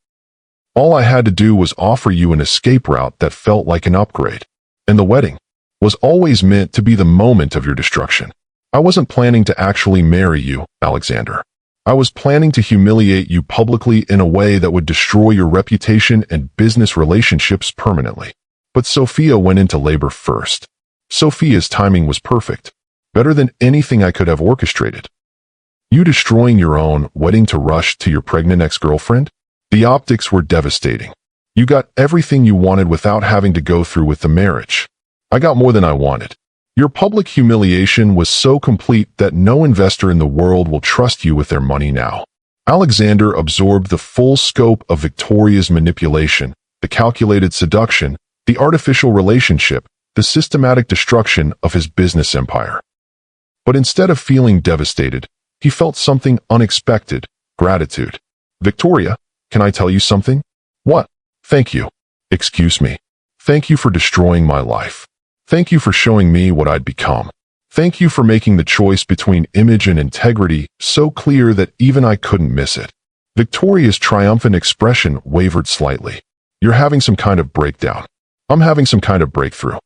All I had to do was offer you an escape route that felt like an upgrade. And the wedding was always meant to be the moment of your destruction. I wasn't planning to actually marry you, Alexander. I was planning to humiliate you publicly in a way that would destroy your reputation and business relationships permanently. But Sophia went into labor first. Sophia's timing was perfect, better than anything I could have orchestrated. You destroying your own wedding to rush to your pregnant ex-girlfriend? The optics were devastating. You got everything you wanted without having to go through with the marriage. I got more than I wanted. Your public humiliation was so complete that no investor in the world will trust you with their money now. Alexander absorbed the full scope of Victoria's manipulation, the calculated seduction, the artificial relationship, the systematic destruction of his business empire. But instead of feeling devastated, he felt something unexpected, gratitude. Victoria, can I tell you something? What? Thank you. Excuse me. Thank you for destroying my life. Thank you for showing me what I'd become. Thank you for making the choice between image and integrity so clear that even I couldn't miss it. Victoria's triumphant expression wavered slightly. You're having some kind of breakdown. I'm having some kind of breakthrough.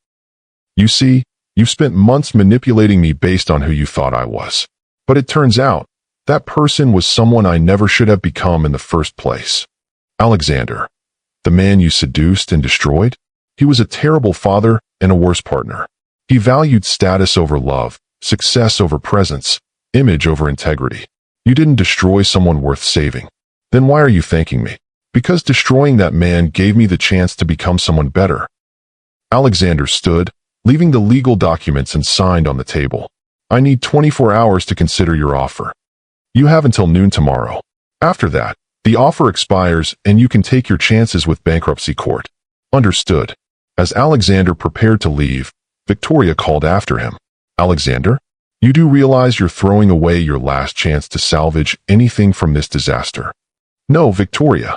You see, you've spent months manipulating me based on who you thought I was. But it turns out, That person was someone I never should have become in the first place. Alexander, the man you seduced and destroyed? He was a terrible father and a worse partner. He valued status over love, success over presence, image over integrity. You didn't destroy someone worth saving. Then why are you thanking me? Because destroying that man gave me the chance to become someone better. Alexander stood, leaving the legal documents and signed on the table. I need 24 hours to consider your offer. You have until noon tomorrow. After that, the offer expires and you can take your chances with bankruptcy court. Understood. As Alexander prepared to leave, Victoria called after him. Alexander, you do realize you're throwing away your last chance to salvage anything from this disaster. No, Victoria.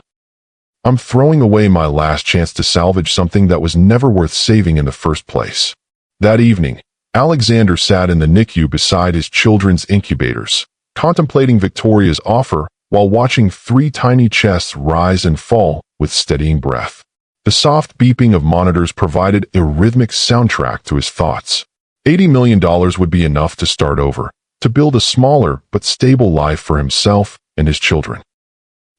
I'm throwing away my last chance to salvage something that was never worth saving in the first place. That evening, Alexander sat in the NICU beside his children's incubators, contemplating Victoria's offer while watching 3 tiny chests rise and fall with steadying breath. The soft beeping of monitors provided a rhythmic soundtrack to his thoughts. $80 million would be enough to start over, to build a smaller but stable life for himself and his children.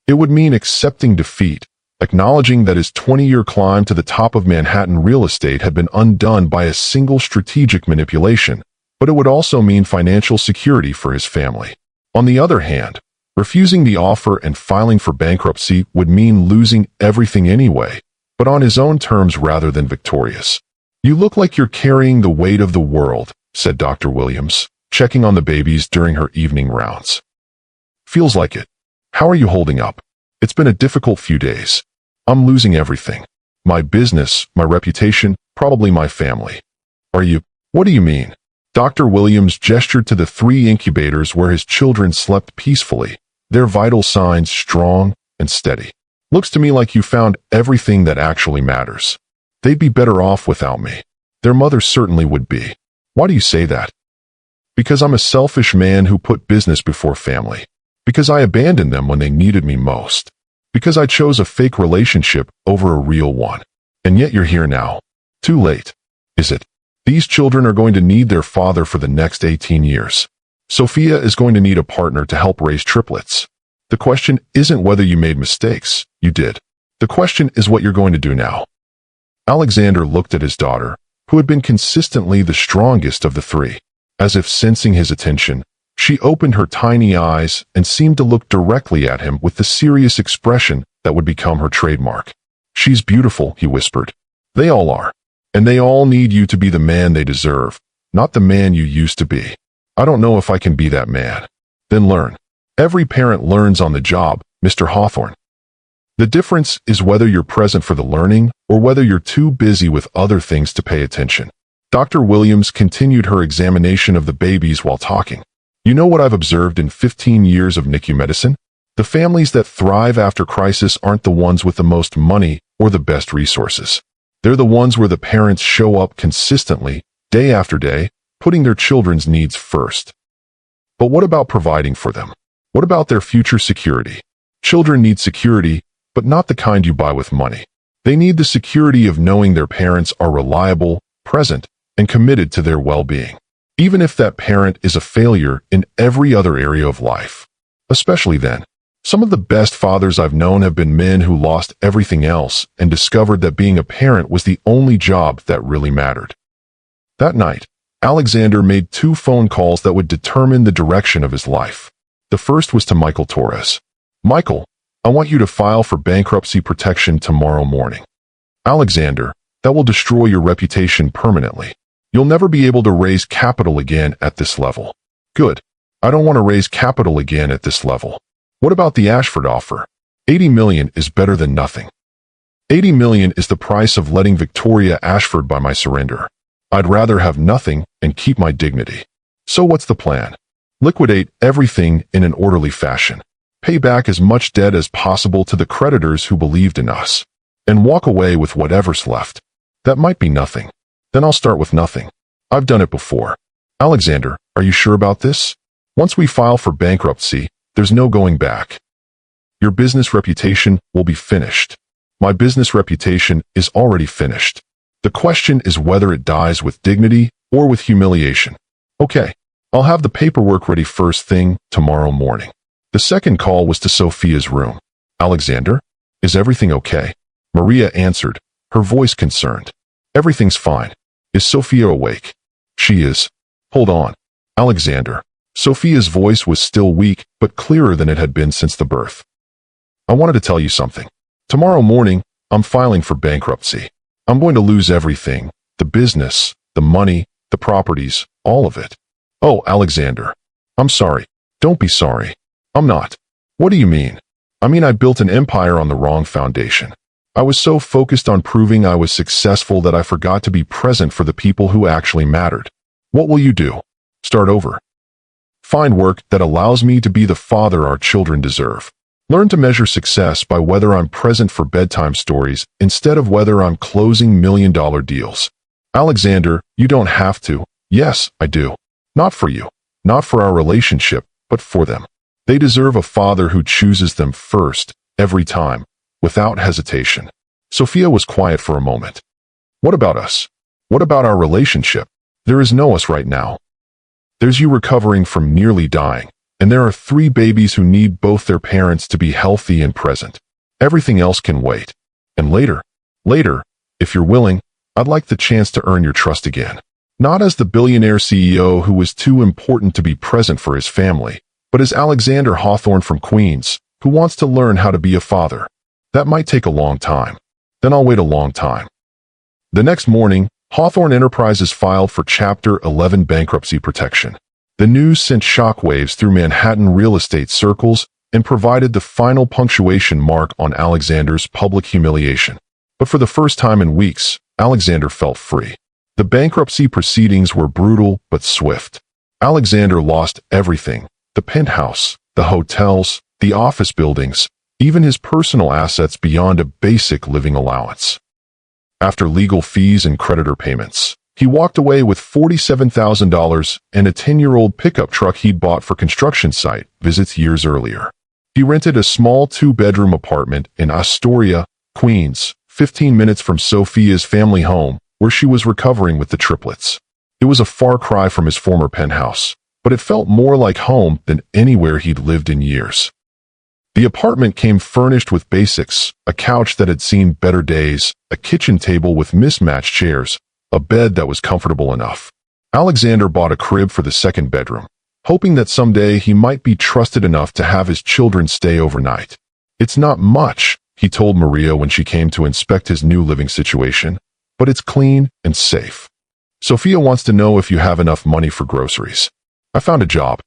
It would mean accepting defeat, acknowledging that his 20-year climb to the top of Manhattan real estate had been undone by a single strategic manipulation, but it would also mean financial security for his family. On the other hand, refusing the offer and filing for bankruptcy would mean losing everything anyway, but on his own terms rather than Victoria's. You look like you're carrying the weight of the world, said Dr. Williams, checking on the babies during her evening rounds. Feels like it. How are you holding up? It's been a difficult few days. I'm losing everything. My business, my reputation, probably my family. Are you? What do you mean? Dr. Williams gestured to the 3 incubators where his children slept peacefully, their vital signs strong and steady. Looks to me like you found everything that actually matters. They'd be better off without me. Their mother certainly would be. Why do you say that? Because I'm a selfish man who put business before family. Because I abandoned them when they needed me most. Because I chose a fake relationship over a real one. And yet you're here now. Too late. Is it? These children are going to need their father for the next 18 years. Sophia is going to need a partner to help raise triplets. The question isn't whether you made mistakes. You did. The question is what you're going to do now. Alexander looked at his daughter, who had been consistently the strongest of the 3. As if sensing his attention, she opened her tiny eyes and seemed to look directly at him with the serious expression that would become her trademark. She's beautiful, he whispered. They all are. And they all need you to be the man they deserve, not the man you used to be. I don't know if I can be that man. Then learn. Every parent learns on the job, Mr. Hawthorne. The difference is whether you're present for the learning or whether you're too busy with other things to pay attention. Dr. Williams continued her examination of the babies while talking. You know what I've observed in 15 years of NICU medicine? The families that thrive after crisis aren't the ones with the most money or the best resources. They're the ones where the parents show up consistently, day after day, putting their children's needs first. But what about providing for them? What about their future security? Children need security, but not the kind you buy with money. They need the security of knowing their parents are reliable, present, and committed to their well-being, even if that parent is a failure in every other area of life. Especially then. Some of the best fathers I've known have been men who lost everything else and discovered that being a parent was the only job that really mattered. That night, Alexander made 2 phone calls that would determine the direction of his life. The first was to Michael Torres. Michael, I want you to file for bankruptcy protection tomorrow morning. Alexander, that will destroy your reputation permanently. You'll never be able to raise capital again at this level. Good. I don't want to raise capital again at this level. What about the Ashford offer? 80 million is better than nothing. 80 million is the price of letting Victoria Ashford by my surrender. I'd rather have nothing and keep my dignity. So what's the plan? Liquidate everything in an orderly fashion. Pay back as much debt as possible to the creditors who believed in us. And walk away with whatever's left. That might be nothing. Then I'll start with nothing. I've done it before. Alexander, are you sure about this? Once we file for bankruptcy, there's no going back. Your business reputation will be finished. My business reputation is already finished. The question is whether it dies with dignity or with humiliation. Okay, I'll have the paperwork ready first thing tomorrow morning. The second call was to Sophia's room. Alexander, is everything okay? Maria answered, her voice concerned. Everything's fine. Is Sophia awake? She is. Hold on. Alexander. Sophia's voice was still weak, but clearer than it had been since the birth. I wanted to tell you something. Tomorrow morning, I'm filing for bankruptcy. I'm going to lose everything. The business, the money, the properties, all of it. Oh, Alexander. I'm sorry. Don't be sorry. I'm not. What do you mean? I mean I built an empire on the wrong foundation. I was so focused on proving I was successful that I forgot to be present for the people who actually mattered. What will you do? Start over. Find work that allows me to be the father our children deserve. Learn to measure success by whether I'm present for bedtime stories instead of whether I'm closing million-dollar deals. Alexander, you don't have to. Yes, I do. Not for you. Not for our relationship, but for them. They deserve a father who chooses them first, every time, without hesitation. Sophia was quiet for a moment. What about us? What about our relationship? There is no us right now. There's you recovering from nearly dying, and there are 3 babies who need both their parents to be healthy and present. Everything else can wait. And later, if you're willing, I'd like the chance to earn your trust again. Not as the billionaire CEO who was too important to be present for his family, but as Alexander Hawthorne from Queens, who wants to learn how to be a father. That might take a long time. Then I'll wait a long time. The next morning, Hawthorne Enterprises filed for Chapter 11 bankruptcy protection. The news sent shockwaves through Manhattan real estate circles and provided the final punctuation mark on Alexander's public humiliation. But for the first time in weeks, Alexander felt free. The bankruptcy proceedings were brutal but swift. Alexander lost everything: the penthouse, the hotels, the office buildings, even his personal assets beyond a basic living allowance. After legal fees and creditor payments, he walked away with $47,000 and a 10-year-old pickup truck he'd bought for construction site visits years earlier. He rented a small 2-bedroom apartment in Astoria, Queens, 15 minutes from Sophia's family home, where she was recovering with the triplets. It was a far cry from his former penthouse, but it felt more like home than anywhere he'd lived in years. The apartment came furnished with basics: a couch that had seen better days, a kitchen table with mismatched chairs, a bed that was comfortable enough. Alexander bought a crib for the second bedroom, hoping that someday he might be trusted enough to have his children stay overnight. It's not much, he told Maria when she came to inspect his new living situation, but it's clean and safe. Sophia wants to know if you have enough money for groceries. I found a job.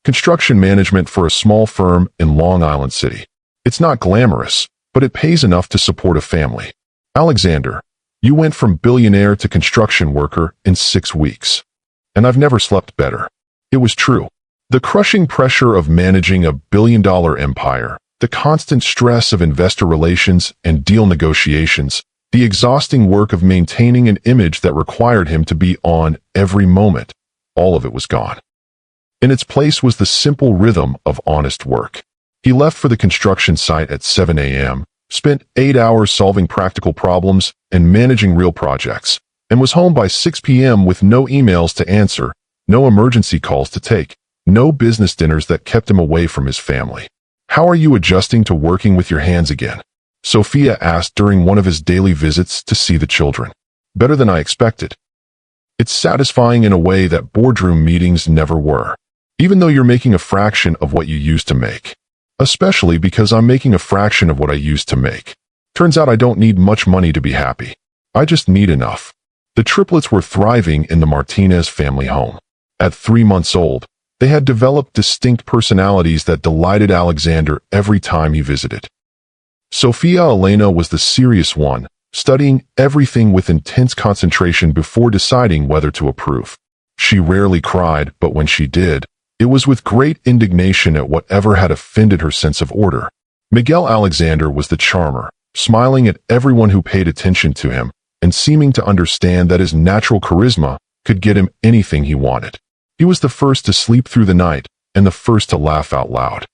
Construction management for a small firm in Long Island City. It's not glamorous, but it pays enough to support a family. Alexander, you went from billionaire to construction worker in 6 weeks. And I've never slept better. It was true. The crushing pressure of managing a billion-dollar empire, the constant stress of investor relations and deal negotiations, the exhausting work of maintaining an image that required him to be on every moment, all of it was gone. In its place was the simple rhythm of honest work. He left for the construction site at 7 a.m., spent 8 hours solving practical problems and managing real projects, and was home by 6 p.m. with no emails to answer, no emergency calls to take, no business dinners that kept him away from his family. How are you adjusting to working with your hands again? Sophia asked during one of his daily visits to see the children. Better than I expected. It's satisfying in a way that boardroom meetings never were. Even though you're making a fraction of what you used to make. Especially because I'm making a fraction of what I used to make. Turns out I don't need much money to be happy. I just need enough. The triplets were thriving in the Martinez family home. At 3 months old, they had developed distinct personalities that delighted Alexander every time he visited. Sophia Elena was the serious one, studying everything with intense concentration before deciding whether to approve. She rarely cried, but when she did, it was with great indignation at whatever had offended her sense of order. Miguel Alexander was the charmer, smiling at everyone who paid attention to him, and seeming to understand that his natural charisma could get him anything he wanted. He was the first to sleep through the night, and the first to laugh out loud.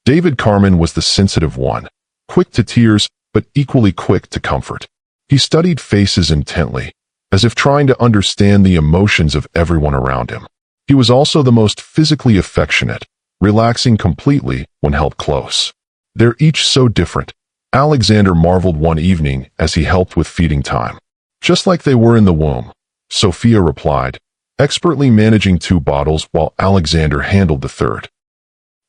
David Carmen was the sensitive one, quick to tears, but equally quick to comfort. He studied faces intently, as if trying to understand the emotions of everyone around him. He was also the most physically affectionate, relaxing completely when held close. They're each so different. Alexander marveled one evening as he helped with feeding time. Just like they were in the womb, Sophia replied, expertly managing 2 bottles while Alexander handled the third.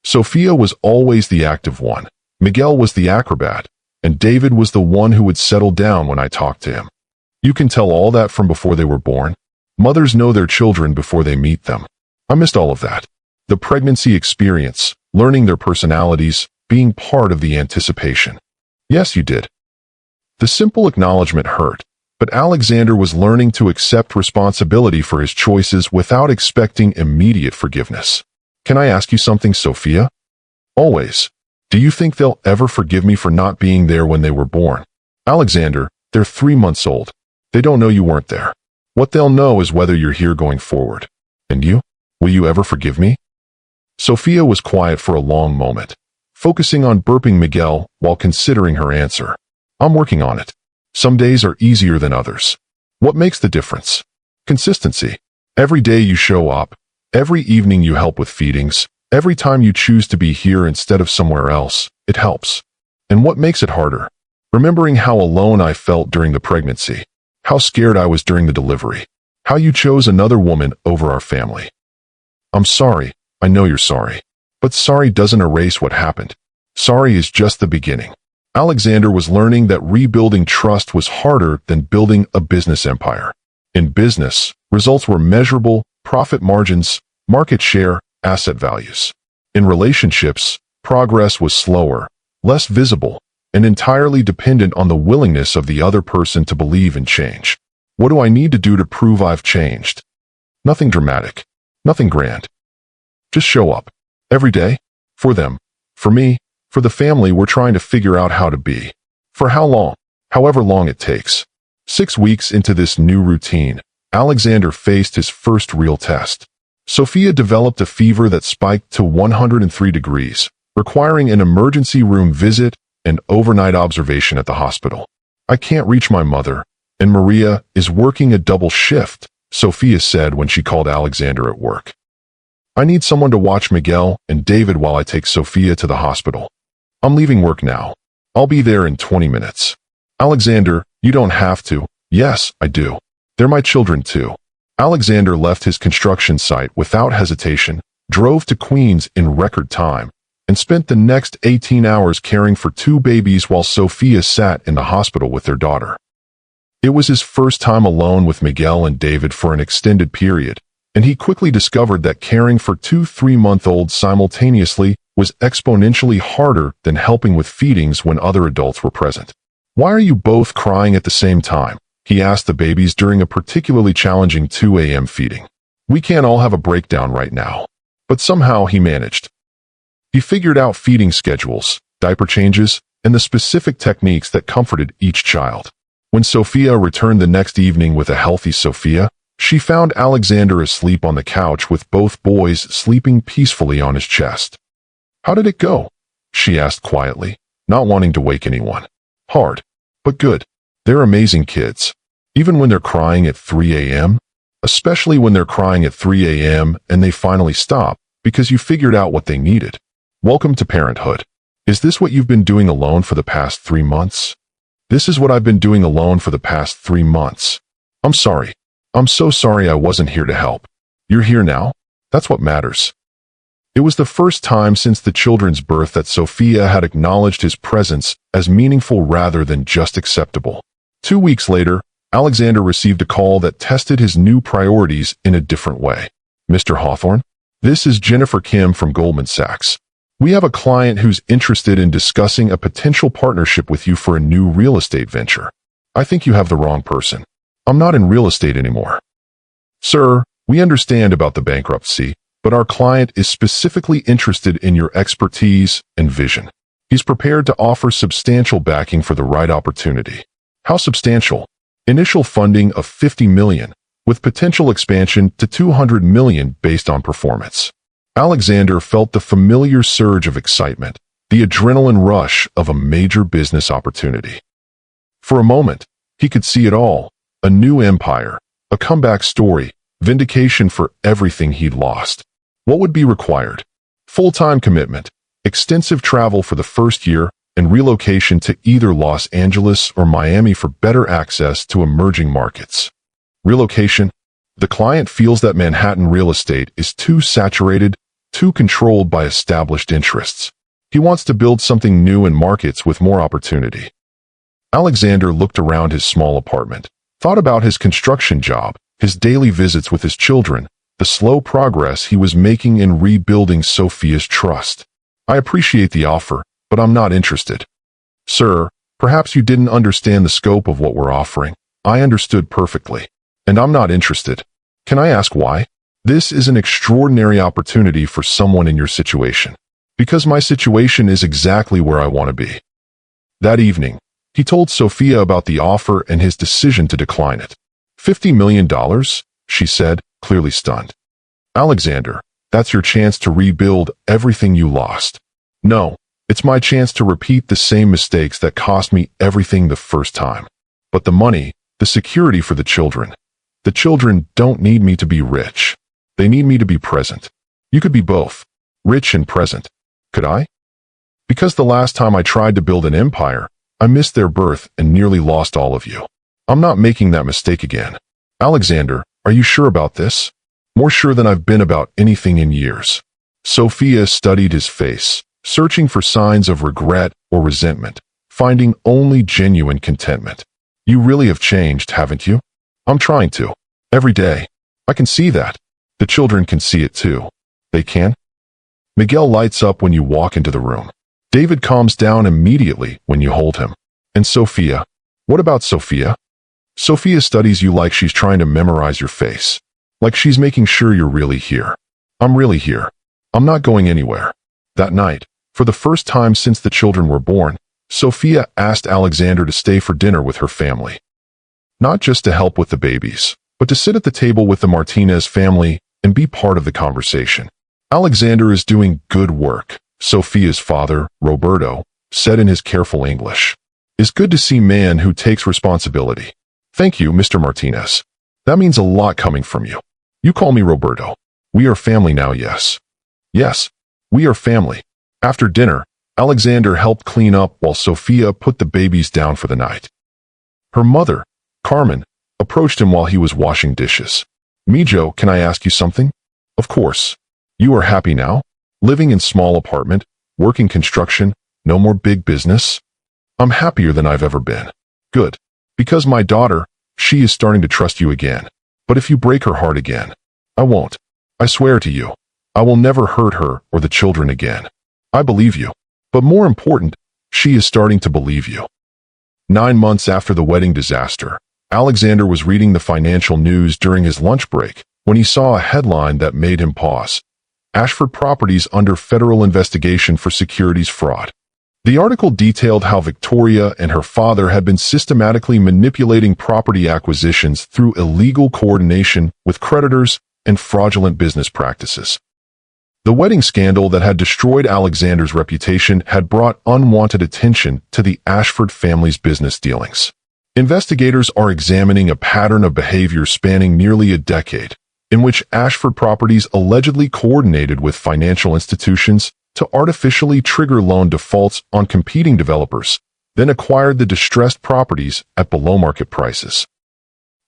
Sophia was always the active one, Miguel was the acrobat, and David was the one who would settle down when I talked to him. You can tell all that from before they were born. Mothers know their children before they meet them. I missed all of that. The pregnancy experience, learning their personalities, being part of the anticipation. Yes, you did. The simple acknowledgement hurt, but Alexander was learning to accept responsibility for his choices without expecting immediate forgiveness. Can I ask you something, Sophia? Always. Do you think they'll ever forgive me for not being there when they were born? Alexander, they're 3 months old. They don't know you weren't there. What they'll know is whether you're here going forward. And you? Will you ever forgive me? Sophia was quiet for a long moment, focusing on burping Miguel while considering her answer. I'm working on it. Some days are easier than others. What makes the difference? Consistency. Every day you show up, every evening you help with feedings, every time you choose to be here instead of somewhere else, it helps. And what makes it harder? Remembering how alone I felt during the pregnancy, how scared I was during the delivery, how you chose another woman over our family. I'm sorry, I know you're sorry. But sorry doesn't erase what happened. Sorry is just the beginning. Alexander was learning that rebuilding trust was harder than building a business empire. In business, results were measurable, profit margins, market share, asset values. In relationships, progress was slower, less visible, and entirely dependent on the willingness of the other person to believe in change. What do I need to do to prove I've changed? Nothing dramatic, nothing grand. Just show up. Every day. For them. For me. For the family we're trying to figure out how to be. For how long? However long it takes. 6 weeks into this new routine, Alexander faced his first real test. Sophia developed a fever that spiked to 103 degrees, requiring an emergency room visit and overnight observation at the hospital. I can't reach my mother, and Maria is working a double shift, Sophia said when she called Alexander at work. I need someone to watch Miguel and David while I take Sophia to the hospital. I'm leaving work now. I'll be there in 20 minutes. Alexander, you don't have to. Yes, I do. They're my children too. Alexander left his construction site without hesitation, drove to Queens in record time, and spent the next 18 hours caring for 2 babies while Sophia sat in the hospital with their daughter. It was his first time alone with Miguel and David for an extended period, and he quickly discovered that caring for 2 3-month-olds simultaneously was exponentially harder than helping with feedings when other adults were present. Why are you both crying at the same time? He asked the babies during a particularly challenging 2 a.m. feeding. We can't all have a breakdown right now. But somehow he managed. He figured out feeding schedules, diaper changes, and the specific techniques that comforted each child. When Sophia returned the next evening with a healthy Sophia, she found Alexander asleep on the couch with both boys sleeping peacefully on his chest. How did it go? She asked quietly, not wanting to wake anyone. Hard, but good. They're amazing kids. Even when they're crying at 3 a.m., especially when they're crying at 3 a.m. and they finally stop because you figured out what they needed. Welcome to parenthood. Is this what you've been doing alone for the past 3 months? This is what I've been doing alone for the past 3 months. I'm sorry. I'm so sorry I wasn't here to help. You're here now? That's what matters. It was the first time since the children's birth that Sophia had acknowledged his presence as meaningful rather than just acceptable. 2 weeks later, Alexander received a call that tested his new priorities in a different way. Mr. Hawthorne, this is Jennifer Kim from Goldman Sachs. We have a client who's interested in discussing a potential partnership with you for a new real estate venture. I think you have the wrong person. I'm not in real estate anymore. Sir, we understand about the bankruptcy, but our client is specifically interested in your expertise and vision. He's prepared to offer substantial backing for the right opportunity. How substantial? Initial funding of $50 million, with potential expansion to $200 million based on performance. Alexander felt the familiar surge of excitement, the adrenaline rush of a major business opportunity. For a moment, he could see it all, a new empire, a comeback story, vindication for everything he'd lost. What would be required? Full-time commitment, extensive travel for the first year, and relocation to either Los Angeles or Miami for better access to emerging markets. Relocation? The client feels that Manhattan real estate is too saturated, too controlled by established interests. He wants to build something new in markets with more opportunity. Alexander looked around his small apartment, thought about his construction job, his daily visits with his children, the slow progress he was making in rebuilding Sophia's trust. I appreciate the offer, but I'm not interested. Sir, perhaps you didn't understand the scope of what we're offering. I understood perfectly. And I'm not interested. Can I ask why? This is an extraordinary opportunity for someone in your situation. Because my situation is exactly where I want to be. That evening, he told Sophia about the offer and his decision to decline it. $50 million? She said, clearly stunned. Alexander, that's your chance to rebuild everything you lost. No, it's my chance to repeat the same mistakes that cost me everything the first time. But the money, the security for the children don't need me to be rich. They need me to be present. You could be both, rich and present. Could I? Because the last time I tried to build an empire, I missed their birth and nearly lost all of you. I'm not making that mistake again. Alexander, are you sure about this? More sure than I've been about anything in years. Sophia studied his face, searching for signs of regret or resentment, finding only genuine contentment. You really have changed, haven't you? I'm trying to. Every day. I can see that. The children can see it too. They can? Miguel lights up when you walk into the room. David calms down immediately when you hold him. And Sophia? What about Sophia? Sophia studies you like she's trying to memorize your face. Like she's making sure you're really here. I'm really here. I'm not going anywhere. That night, for the first time since the children were born, Sophia asked Alexander to stay for dinner with her family. Not just to help with the babies, but to sit at the table with the Martinez family and be part of the conversation. Alexander is doing good work, Sophia's father, Roberto, said in his careful English. It's good to see a man who takes responsibility. Thank you, Mr. Martinez. That means a lot coming from you. You call me Roberto. We are family now, yes. Yes, we are family. After dinner, Alexander helped clean up while Sophia put the babies down for the night. Her mother, Carmen, approached him while he was washing dishes. Mijo, can I ask you something? Of course. You are happy now? Living in small apartment, working construction, no more big business? I'm happier than I've ever been. Good. Because my daughter, she is starting to trust you again. But if you break her heart again, I won't. I swear to you, I will never hurt her or the children again. I believe you. But more important, she is starting to believe you. 9 months after the wedding disaster, Alexander was reading the financial news during his lunch break when he saw a headline that made him pause. Ashford Properties under federal investigation for securities fraud. The article detailed how Victoria and her father had been systematically manipulating property acquisitions through illegal coordination with creditors and fraudulent business practices. The wedding scandal that had destroyed Alexander's reputation had brought unwanted attention to the Ashford family's business dealings. Investigators are examining a pattern of behavior spanning nearly a decade, in which Ashford Properties allegedly coordinated with financial institutions to artificially trigger loan defaults on competing developers, then acquired the distressed properties at below-market prices.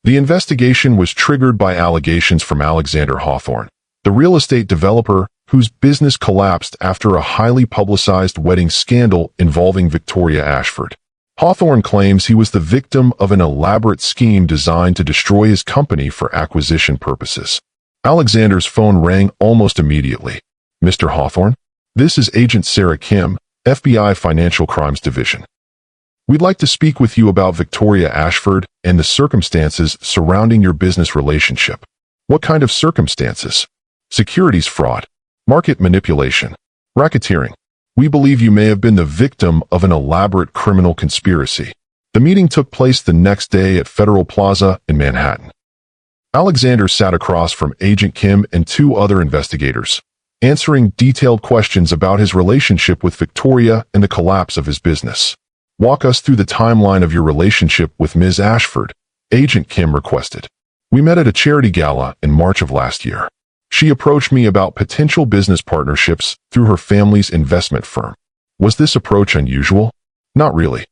The investigation was triggered by allegations from Alexander Hawthorne, the real estate developer whose business collapsed after a highly publicized wedding scandal involving Victoria Ashford. Hawthorne claims he was the victim of an elaborate scheme designed to destroy his company for acquisition purposes. Alexander's phone rang almost immediately. Mr. Hawthorne? This is Agent Sarah Kim, FBI Financial Crimes Division. We'd like to speak with you about Victoria Ashford and the circumstances surrounding your business relationship. What kind of circumstances? Securities fraud, market manipulation, racketeering. We believe you may have been the victim of an elaborate criminal conspiracy. The meeting took place the next day at Federal Plaza in Manhattan. Alexander sat across from Agent Kim and 2 other investigators, answering detailed questions about his relationship with Victoria and the collapse of his business. Walk us through the timeline of your relationship with Ms. Ashford, Agent Kim requested. We met at a charity gala in March of last year. She approached me about potential business partnerships through her family's investment firm. Was this approach unusual? Not really.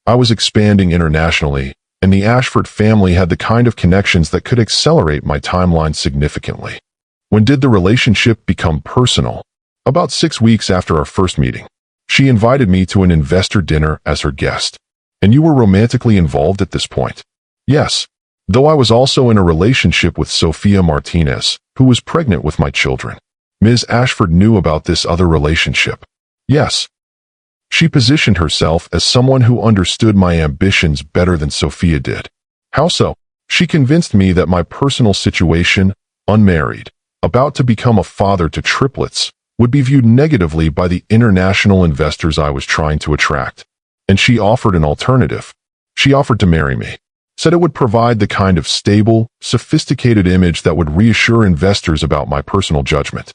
I was expanding internationally, and the Ashford family had the kind of connections that could accelerate my timeline significantly. When did the relationship become personal? About 6 weeks after our first meeting. She invited me to an investor dinner as her guest. And you were romantically involved at this point? Yes. Though I was also in a relationship with Sophia Martinez, who was pregnant with my children. Ms. Ashford knew about this other relationship. Yes. She positioned herself as someone who understood my ambitions better than Sophia did. How so? She convinced me that my personal situation, unmarried, about to become a father to triplets, would be viewed negatively by the international investors I was trying to attract. And she offered an alternative. She offered to marry me. Said it would provide the kind of stable, sophisticated image that would reassure investors about my personal judgment.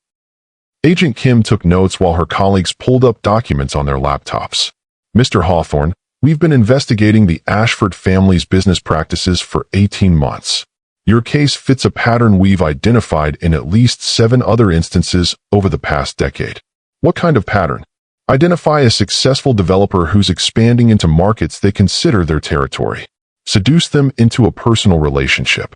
Agent Kim took notes while her colleagues pulled up documents on their laptops. Mr. Hawthorne, we've been investigating the Ashford family's business practices for 18 months. Your case fits a pattern we've identified in at least 7 other instances over the past decade. What kind of pattern? Identify a successful developer who's expanding into markets they consider their territory. Seduce them into a personal relationship.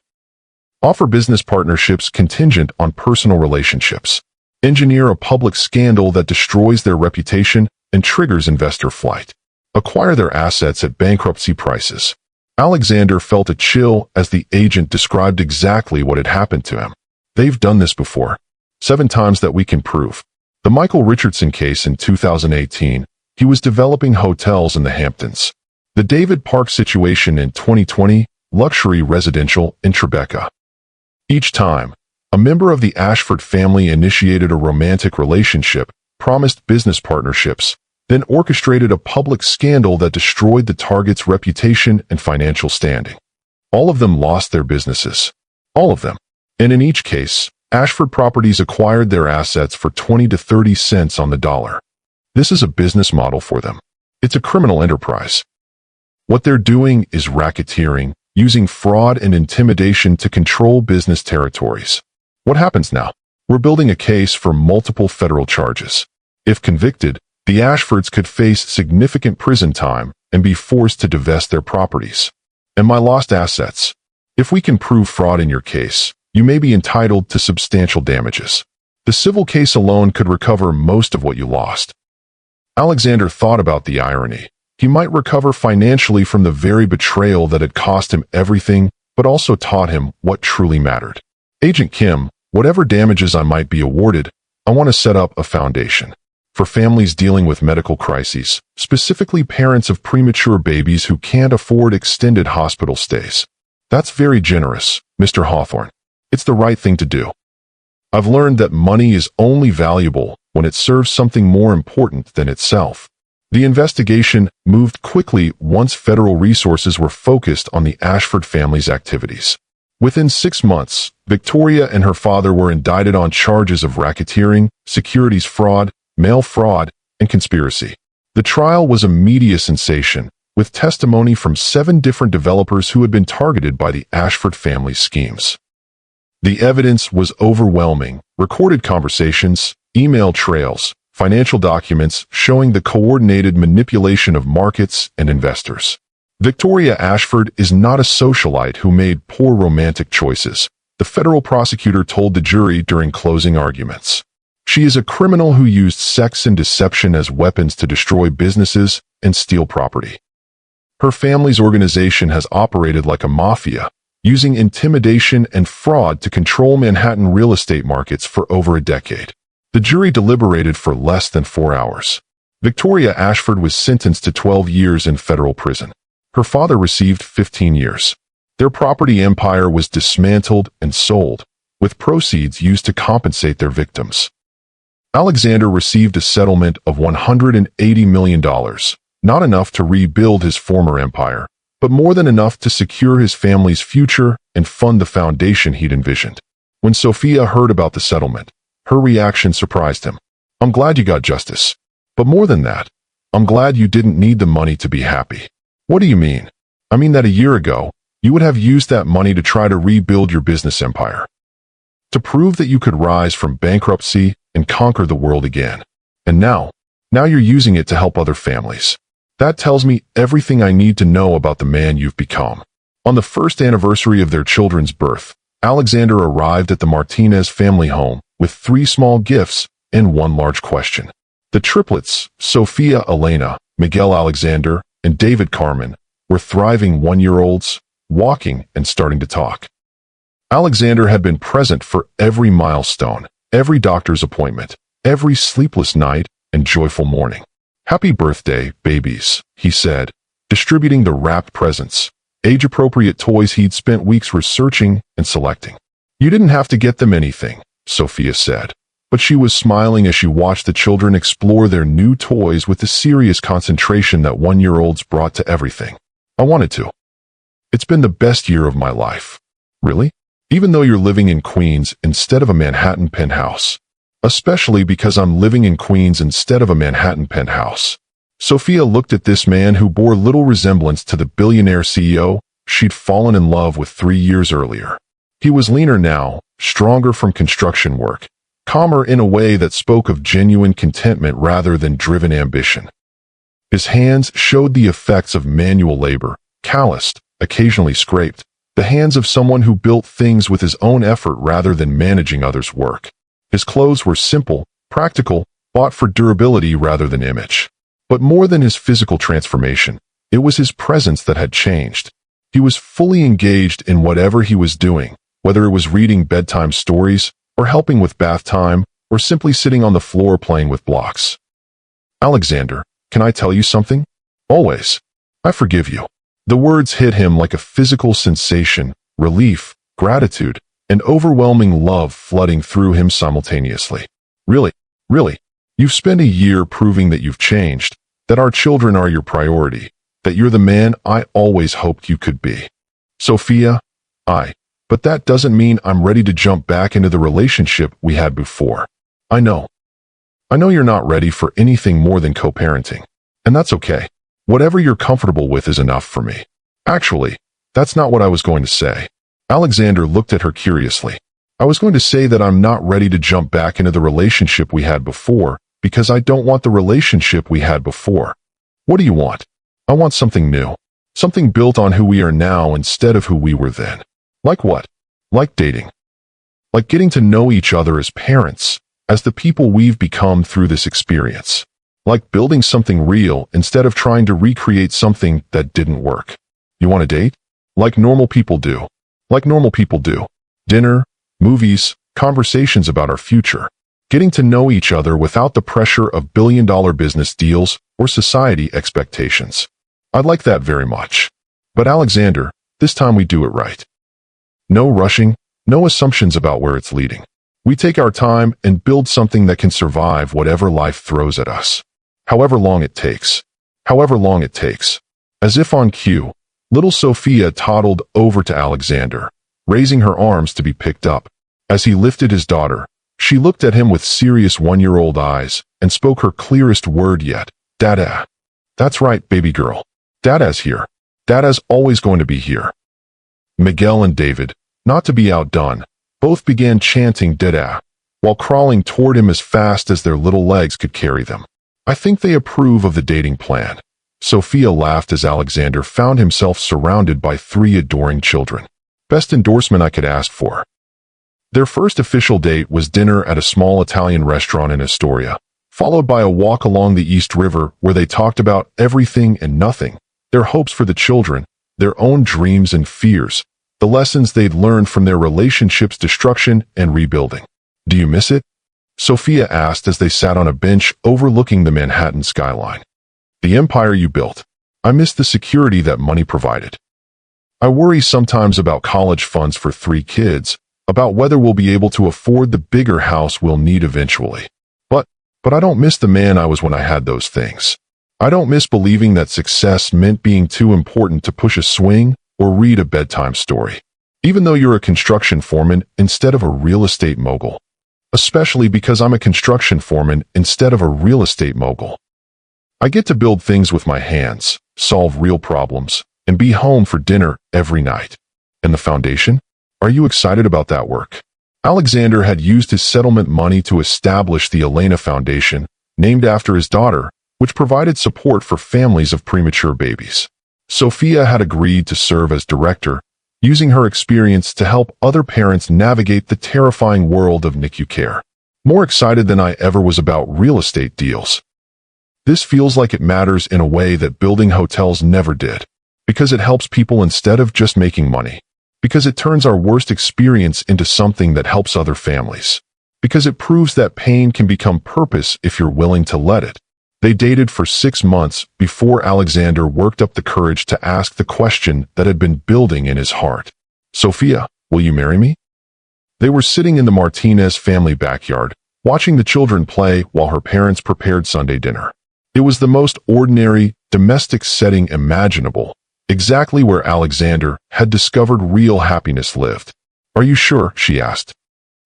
Offer business partnerships contingent on personal relationships. Engineer a public scandal that destroys their reputation and triggers investor flight. Acquire their assets at bankruptcy prices. Alexander felt a chill as the agent described exactly what had happened to him. They've done this before. 7 times that we can prove. The Michael Richardson case in 2018, he was developing hotels in the Hamptons. The David Park situation in 2020, luxury residential in Tribeca. Each time, a member of the Ashford family initiated a romantic relationship, promised business partnerships, then orchestrated a public scandal that destroyed the target's reputation and financial standing. All of them lost their businesses. All of them. And in each case, Ashford Properties acquired their assets for 20 to 30 cents on the dollar. This is a business model for them. It's a criminal enterprise. What they're doing is racketeering, using fraud and intimidation to control business territories. What happens now? We're building a case for multiple federal charges. If convicted, the Ashfords could face significant prison time and be forced to divest their properties. And my lost assets. If we can prove fraud in your case, you may be entitled to substantial damages. The civil case alone could recover most of what you lost. Alexander thought about the irony. He might recover financially from the very betrayal that had cost him everything, but also taught him what truly mattered. Agent Kim, whatever damages I might be awarded, I want to set up a foundation. For families dealing with medical crises, specifically parents of premature babies who can't afford extended hospital stays. That's very generous, Mr. Hawthorne. It's the right thing to do. I've learned that money is only valuable when it serves something more important than itself. The investigation moved quickly once federal resources were focused on the Ashford family's activities. Within 6 months, Victoria and her father were indicted on charges of racketeering, securities fraud, mail fraud, and conspiracy. The trial was a media sensation, with testimony from 7 different developers who had been targeted by the Ashford family's schemes. The evidence was overwhelming: recorded conversations, email trails, financial documents showing the coordinated manipulation of markets and investors. Victoria Ashford is not a socialite who made poor romantic choices, the federal prosecutor told the jury during closing arguments. She is a criminal who used sex and deception as weapons to destroy businesses and steal property. Her family's organization has operated like a mafia, using intimidation and fraud to control Manhattan real estate markets for over a decade. The jury deliberated for less than 4 hours. Victoria Ashford was sentenced to 12 years in federal prison. Her father received 15 years. Their property empire was dismantled and sold, with proceeds used to compensate their victims. Alexander received a settlement of $180 million, not enough to rebuild his former empire, but more than enough to secure his family's future and fund the foundation he'd envisioned. When Sophia heard about the settlement, her reaction surprised him. I'm glad you got justice. But more than that, I'm glad you didn't need the money to be happy. What do you mean? I mean that a year ago, You would have used that money to try to rebuild your business empire, to prove that you could rise from bankruptcy and conquer the world again. And now you're using it to help other families. That tells me everything I need to know about the man you've become. On the first anniversary of their children's birth, Alexander arrived at the Martinez family home with 3 small gifts and 1 large question. The triplets, Sophia Elena, Miguel Alexander, and David Carmen, were thriving 1-year-olds, walking and starting to talk. Alexander had been present for every milestone, every doctor's appointment, every sleepless night and joyful morning. "Happy birthday, babies," he said, distributing the wrapped presents, age-appropriate toys he'd spent weeks researching and selecting. "You didn't have to get them anything," Sophia said, but she was smiling as she watched the children explore their new toys with the serious concentration that 1-year-olds brought to everything. "I wanted to. It's been the best year of my life." "Really? Even though you're living in Queens instead of a Manhattan penthouse?" "Especially because I'm living in Queens instead of a Manhattan penthouse." Sophia looked at this man who bore little resemblance to the billionaire CEO she'd fallen in love with 3 years earlier. He was leaner now, stronger from construction work, calmer in a way that spoke of genuine contentment rather than driven ambition. His hands showed the effects of manual labor, calloused, occasionally scraped, the hands of someone who built things with his own effort rather than managing others' work. His clothes were simple, practical, bought for durability rather than image. But more than his physical transformation, it was his presence that had changed. He was fully engaged in whatever he was doing, whether it was reading bedtime stories, or helping with bath time, or simply sitting on the floor playing with blocks. "Alexander, can I tell you something?" "Always. I forgive you." The words hit him like a physical sensation, relief, gratitude, and overwhelming love flooding through him simultaneously. Really, you've spent a year proving that you've changed, that our children are your priority, that you're the man I always hoped you could be. Sophia, but that doesn't mean I'm ready to jump back into the relationship we had before. I know you're not ready for anything more than co-parenting, and that's okay. Whatever you're comfortable with is enough for me. Actually, that's not what I was going to say. Alexander looked at her curiously. "I was going to say that I'm not ready to jump back into the relationship we had before because I don't want the relationship we had before." "What do you want?" "I want something new. Something built on who we are now instead of who we were then." "Like what?" "Like dating. Like getting to know each other as parents, as the people we've become through this experience. Like building something real instead of trying to recreate something that didn't work." "You want to date?" "Like normal people do. Like normal people do. Dinner, movies, conversations about our future. Getting to know each other without the pressure of billion-dollar business deals or society expectations. I'd like that very much. But Alexander, this time we do it right. No rushing, no assumptions about where it's leading. We take our time and build something that can survive whatever life throws at us. However long it takes. However long it takes." As if on cue, little Sophia toddled over to Alexander, raising her arms to be picked up. As he lifted his daughter, she looked at him with serious 1-year-old eyes and spoke her clearest word yet. "Dada." "That's right, baby girl. Dada's here. Dada's always going to be here." Miguel and David, not to be outdone, both began chanting Dada, while crawling toward him as fast as their little legs could carry them. "I think they approve of the dating plan." Sophia laughed as Alexander found himself surrounded by 3 adoring children. Best endorsement I could ask for. Their first official date was dinner at a small Italian restaurant in Astoria, followed by a walk along the East River where they talked about everything and nothing, their hopes for the children, their own dreams and fears, the lessons they'd learned from their relationship's destruction and rebuilding. "Do you miss it?" Sophia asked as they sat on a bench overlooking the Manhattan skyline. "The empire you built. I miss the security that money provided. I worry sometimes about college funds for 3 kids, about whether we'll be able to afford the bigger house we'll need eventually. But I don't miss the man I was when I had those things. I don't miss believing that success meant being too important to push a swing or read a bedtime story. Even though you're a construction foreman instead of a real estate mogul. Especially because I'm a construction foreman instead of a real estate mogul. I get to build things with my hands, solve real problems, and be home for dinner every night. And the foundation? Are you excited about that work? Alexander had used his settlement money to establish the Elena Foundation, named after his daughter, which provided support for families of premature babies. Sophia had agreed to serve as director, using her experience to help other parents navigate the terrifying world of NICU care. More excited than I ever was about real estate deals. This feels like it matters in a way that building hotels never did, because it helps people instead of just making money, because it turns our worst experience into something that helps other families, because it proves that pain can become purpose if you're willing to let it. They dated for 6 months before Alexander worked up the courage to ask the question that had been building in his heart. Sophia, will you marry me? They were sitting in the Martinez family backyard, watching the children play while her parents prepared Sunday dinner. It was the most ordinary, domestic setting imaginable, exactly where Alexander had discovered real happiness lived. Are you sure? She asked.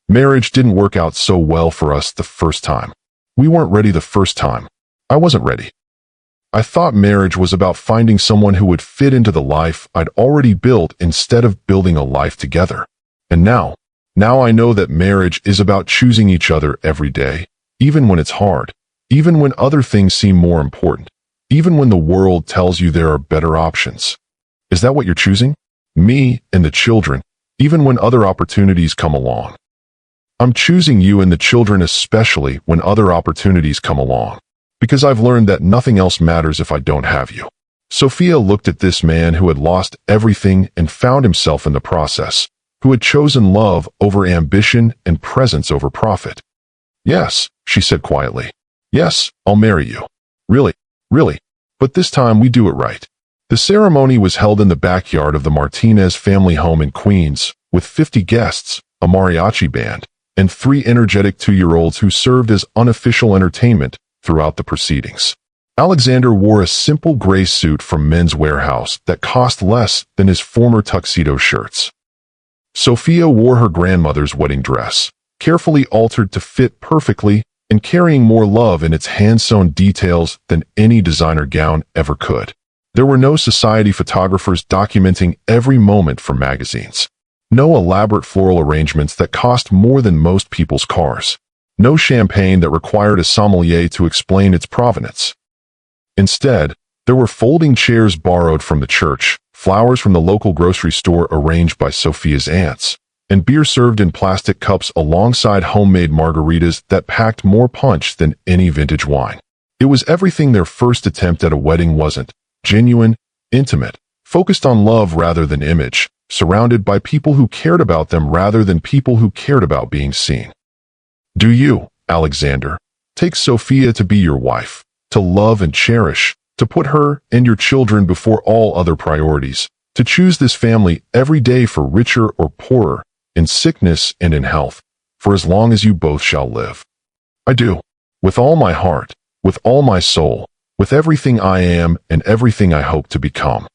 Marriage didn't work out so well for us the first time. We weren't ready the first time. I wasn't ready. I thought marriage was about finding someone who would fit into the life I'd already built instead of building a life together. And now I know that marriage is about choosing each other every day, even when it's hard, even when other things seem more important, even when the world tells you there are better options. Is that what you're choosing? Me and the children, even when other opportunities come along. I'm choosing you and the children especially when other opportunities come along, because I've learned that nothing else matters if I don't have you. Sophia looked at this man who had lost everything and found himself in the process, who had chosen love over ambition and presence over profit. Yes, she said quietly. Yes, I'll marry you. Really, but this time we do it right. The ceremony was held in the backyard of the Martinez family home in Queens, with 50 guests, a mariachi band, and 3 energetic 2-year-olds who served as unofficial entertainment throughout the proceedings. Alexander wore a simple gray suit from Men's Warehouse that cost less than his former tuxedo shirts. Sophia wore her grandmother's wedding dress, carefully altered to fit perfectly and carrying more love in its hand-sewn details than any designer gown ever could. There were no society photographers documenting every moment for magazines. No elaborate floral arrangements that cost more than most people's cars. No champagne that required a sommelier to explain its provenance. Instead, there were folding chairs borrowed from the church, flowers from the local grocery store arranged by Sophia's aunts, and beer served in plastic cups alongside homemade margaritas that packed more punch than any vintage wine. It was everything their first attempt at a wedding wasn't: genuine, intimate, focused on love rather than image, surrounded by people who cared about them rather than people who cared about being seen. Do you, Alexander, take Sophia to be your wife, to love and cherish, to put her and your children before all other priorities, to choose this family every day for richer or poorer, in sickness and in health, for as long as you both shall live? I do, with all my heart, with all my soul, with everything I am and everything I hope to become.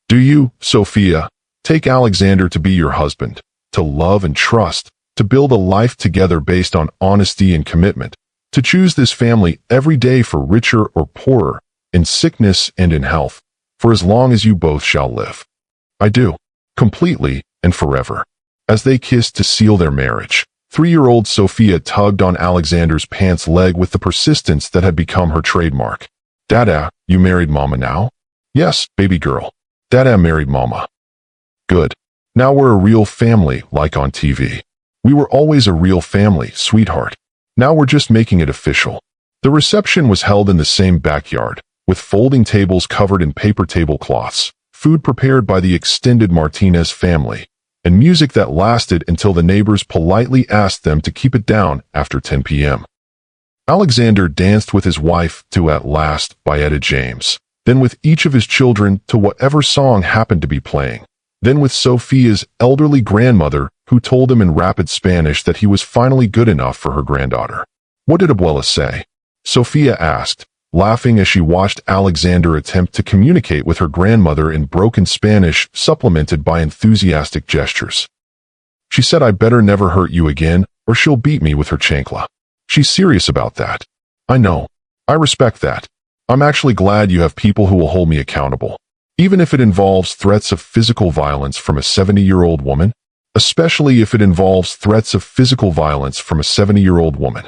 Do you, Sophia, take Alexander to be your husband, to love and trust, to build a life together based on honesty and commitment, to choose this family every day for richer or poorer, in sickness and in health, for as long as you both shall live? I do, completely and forever. As they kissed to seal their marriage, 3-year-old Sophia tugged on Alexander's pants leg with the persistence that had become her trademark. Dada, you married Mama now? Yes, baby girl. Dada married Mama. Good. Now we're a real family, like on TV. We were always a real family, sweetheart. Now we're just making it official. The reception was held in the same backyard, with folding tables covered in paper tablecloths, food prepared by the extended Martinez family, and music that lasted until the neighbors politely asked them to keep it down after 10 p.m. Alexander danced with his wife to At Last by Etta James, then with each of his children to whatever song happened to be playing, then with Sophia's elderly grandmother who told him in rapid Spanish that he was finally good enough for her granddaughter. What did Abuela say? Sophia asked, laughing as she watched Alexander attempt to communicate with her grandmother in broken Spanish supplemented by enthusiastic gestures. She said, I better never hurt you again, or she'll beat me with her chancla. She's serious about that. I know. I respect that. I'm actually glad you have people who will hold me accountable. even if it involves threats of physical violence from a 70-year-old woman, especially if it involves threats of physical violence from a 70-year-old woman.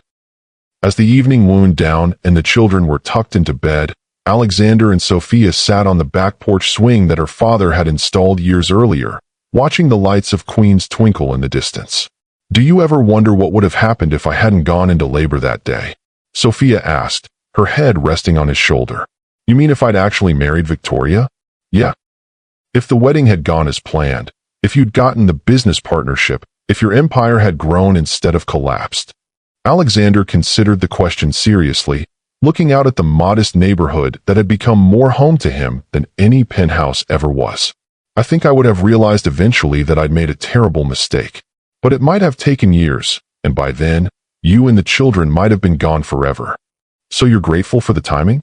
As the evening wound down and the children were tucked into bed, Alexander and Sophia sat on the back porch swing that her father had installed years earlier, watching the lights of Queens twinkle in the distance. "Do you ever wonder what would have happened if I hadn't gone into labor that day?" Sophia asked, her head resting on his shoulder. "You mean if I'd actually married Victoria?" "Yeah. If the wedding had gone as planned, if you'd gotten the business partnership, if your empire had grown instead of collapsed." Alexander considered the question seriously, looking out at the modest neighborhood that had become more home to him than any penthouse ever was. "I think I would have realized eventually that I'd made a terrible mistake. But it might have taken years, and by then, you and the children might have been gone forever. So you're grateful for the timing?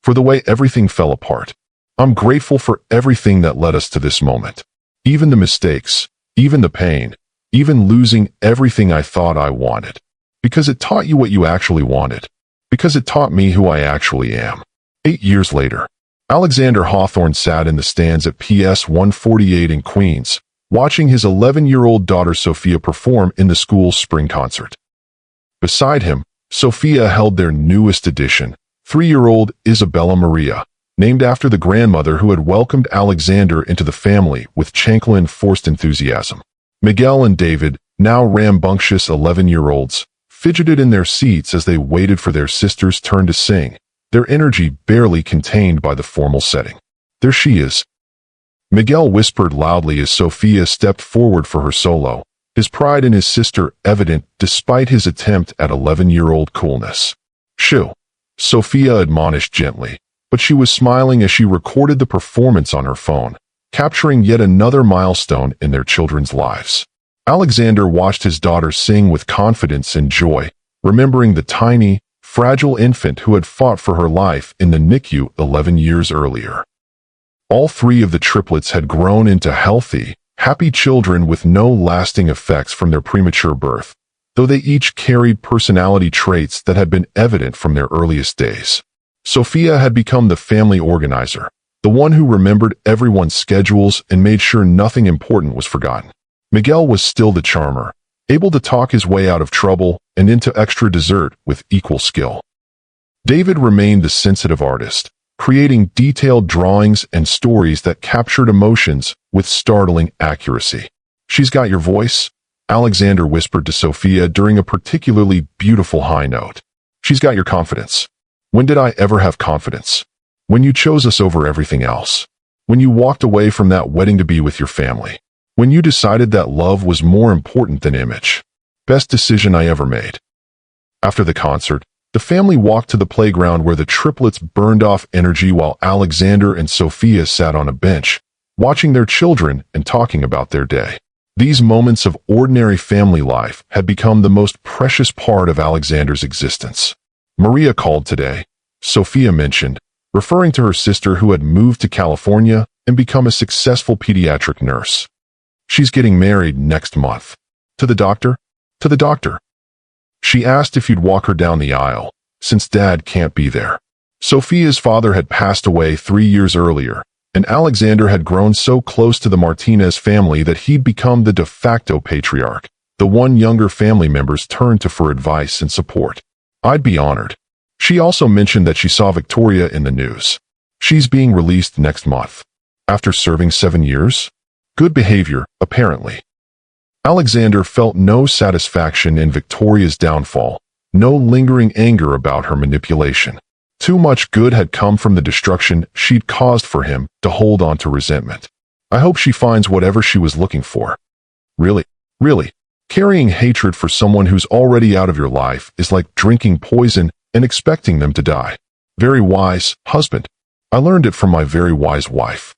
For the way everything fell apart. I'm grateful for everything that led us to this moment. Even the mistakes, even the pain, even losing everything I thought I wanted. Because it taught you what you actually wanted. Because it taught me who I actually am." 8 years later, Alexander Hawthorne sat in the stands at PS 148 in Queens, watching his 11-year-old daughter Sophia perform in the school's spring concert. Beside him, Sophia held their newest addition, 3-year-old Isabella Maria, named after the grandmother who had welcomed Alexander into the family with chancellor-enforced enthusiasm. Miguel and David, now rambunctious 11-year-olds, fidgeted in their seats as they waited for their sister's turn to sing, their energy barely contained by the formal setting. "There she is," Miguel whispered loudly as Sophia stepped forward for her solo, his pride in his sister evident despite his attempt at 11-year-old coolness. "Shoo," Sophia admonished gently, but she was smiling as she recorded the performance on her phone, capturing yet another milestone in their children's lives. Alexander watched his daughter sing with confidence and joy, remembering the tiny, fragile infant who had fought for her life in the NICU 11 years earlier. All 3 of the triplets had grown into healthy, happy children with no lasting effects from their premature birth, though they each carried personality traits that had been evident from their earliest days. Sophia had become the family organizer, the one who remembered everyone's schedules and made sure nothing important was forgotten. Miguel was still the charmer, able to talk his way out of trouble and into extra dessert with equal skill. David remained the sensitive artist, creating detailed drawings and stories that captured emotions with startling accuracy. "She's got your voice," Alexander whispered to Sophia during a particularly beautiful high note. "She's got your confidence. When did I ever have confidence? When you chose us over everything else. When you walked away from that wedding to be with your family. When you decided that love was more important than image. Best decision I ever made." After the concert, the family walked to the playground where the triplets burned off energy while Alexander and Sophia sat on a bench, watching their children and talking about their day. These moments of ordinary family life had become the most precious part of Alexander's existence. "Maria called today," Sophia mentioned, referring to her sister who had moved to California and become a successful pediatric nurse. "She's getting married next month." "To the doctor?" "To the doctor. She asked if you'd walk her down the aisle, since Dad can't be there." Sophia's father had passed away 3 years earlier, and Alexander had grown so close to the Martinez family that he'd become the de facto patriarch, the one younger family members turned to for advice and support. "I'd be honored." She also mentioned that she saw Victoria in the news. "She's being released next month. After serving 7 years? Good behavior, apparently." Alexander felt no satisfaction in Victoria's downfall, no lingering anger about her manipulation. Too much good had come from the destruction she'd caused for him to hold on to resentment. "I hope she finds whatever she was looking for." Really? Carrying hatred for someone who's already out of your life is like drinking poison and expecting them to die. Very wise, husband. I learned it from my very wise wife.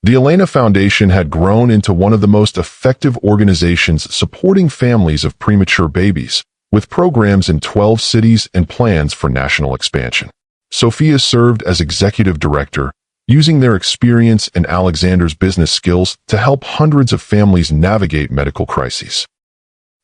The Elena Foundation had grown into one of the most effective organizations supporting families of premature babies, with programs in 12 cities and plans for national expansion. Sophia served as executive director, using their experience and Alexander's business skills to help hundreds of families navigate medical crises.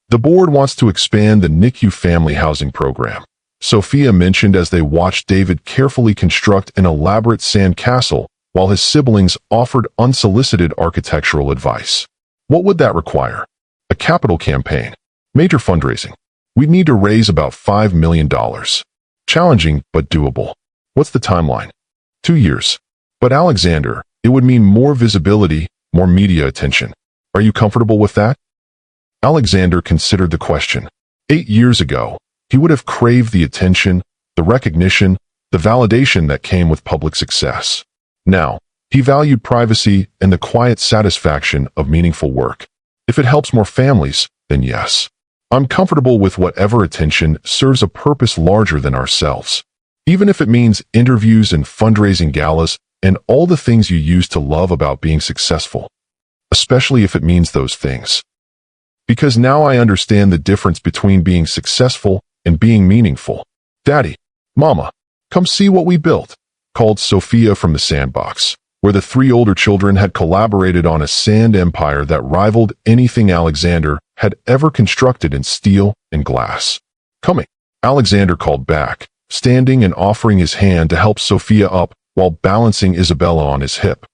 The board wants to expand the NICU family housing program, Sophia mentioned as they watched David carefully construct an elaborate sand castle while his siblings offered unsolicited architectural advice. What would that require? A capital campaign. Major fundraising. We'd need to raise about $5 million. Challenging, but doable. What's the timeline? 2 years. But Alexander, it would mean more visibility, more media attention. Are you comfortable with that? Alexander considered the question. 8 years ago, he would have craved the attention, the recognition, the validation that came with public success. Now, he valued privacy and the quiet satisfaction of meaningful work. If it helps more families, then yes. I'm comfortable with whatever attention serves a purpose larger than ourselves. Even if it means interviews and fundraising galas and all the things you used to love about being successful. Especially if it means those things. Because now I understand the difference between being successful and being meaningful. Daddy, Mama, come see what we built, called Sophia from the sandbox, where the 3 older children had collaborated on a sand empire that rivaled anything Alexander had ever constructed in steel and glass. Coming, Alexander called back, standing and offering his hand to help Sophia up while balancing Isabella on his hip.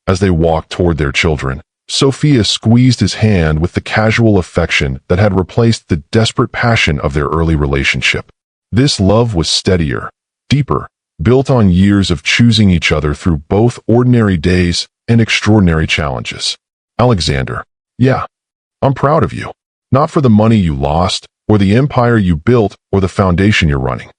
As they walked toward their children, Sophia squeezed his hand with the casual affection that had replaced the desperate passion of their early relationship. This love was steadier, deeper, built on years of choosing each other through both ordinary days and extraordinary challenges. Alexander, yeah, I'm proud of you. Not for the money you lost, or the empire you built, or the foundation you're running.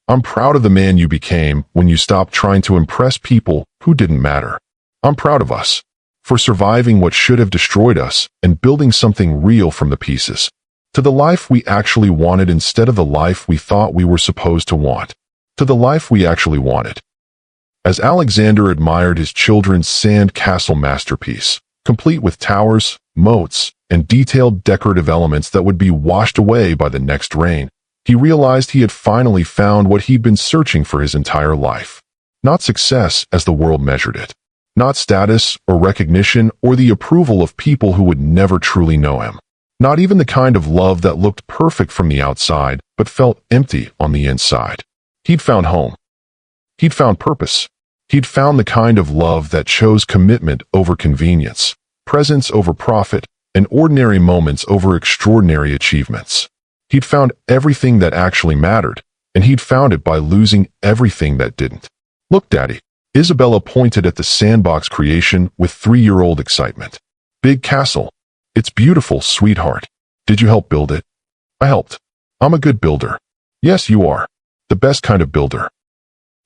I'm proud of the man you became when you stopped trying to impress people who didn't matter. I'm proud of us for surviving what should have destroyed us and building something real from the pieces. To the life we actually wanted instead of the life we thought we were supposed to want. To the life we actually wanted. As Alexander admired his children's sand castle masterpiece, complete with towers, moats, and detailed decorative elements that would be washed away by the next rain, he realized he had finally found what he'd been searching for his entire life. Not success as the world measured it. Not status or recognition or the approval of people who would never truly know him. Not even the kind of love that looked perfect from the outside but felt empty on the inside. He'd found home. He'd found purpose. He'd found the kind of love that chose commitment over convenience, presence over profit, and ordinary moments over extraordinary achievements. He'd found everything that actually mattered, and he'd found it by losing everything that didn't. Look, Daddy. Isabella pointed at the sandbox creation with 3-year-old excitement. Big castle. It's beautiful, sweetheart. Did you help build it? I helped. I'm a good builder. Yes, you are. The best kind of builder.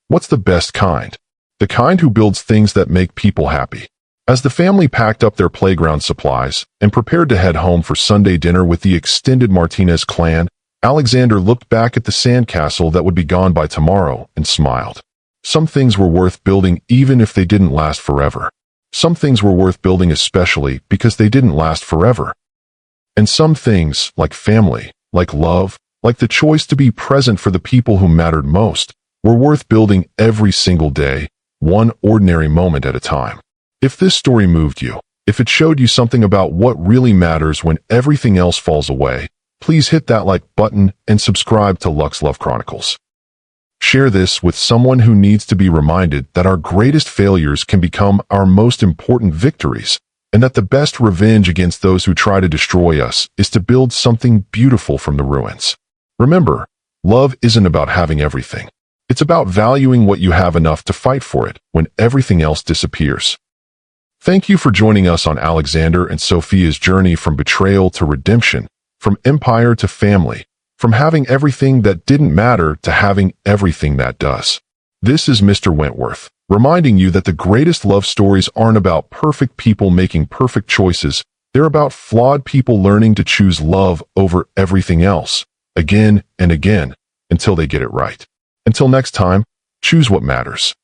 What's the best kind? The kind who builds things that make people happy. As the family packed up their playground supplies and prepared to head home for Sunday dinner with the extended Martinez clan, Alexander looked back at the sandcastle that would be gone by tomorrow and smiled. Some things were worth building even if they didn't last forever. Some things were worth building especially because they didn't last forever. And some things, like family, like love, like the choice to be present for the people who mattered most, were worth building every single day, one ordinary moment at a time. If this story moved you, if it showed you something about what really matters when everything else falls away, please hit that like button and subscribe to Lux Love Chronicles. Share this with someone who needs to be reminded that our greatest failures can become our most important victories, and that the best revenge against those who try to destroy us is to build something beautiful from the ruins. Remember, love isn't about having everything. It's about valuing what you have enough to fight for it when everything else disappears. Thank you for joining us on Alexander and Sophia's journey from betrayal to redemption, from empire to family, from having everything that didn't matter to having everything that does. This is Mr. Wentworth, reminding you that the greatest love stories aren't about perfect people making perfect choices. They're about flawed people learning to choose love over everything else, again and again, until they get it right. Until next time, choose what matters.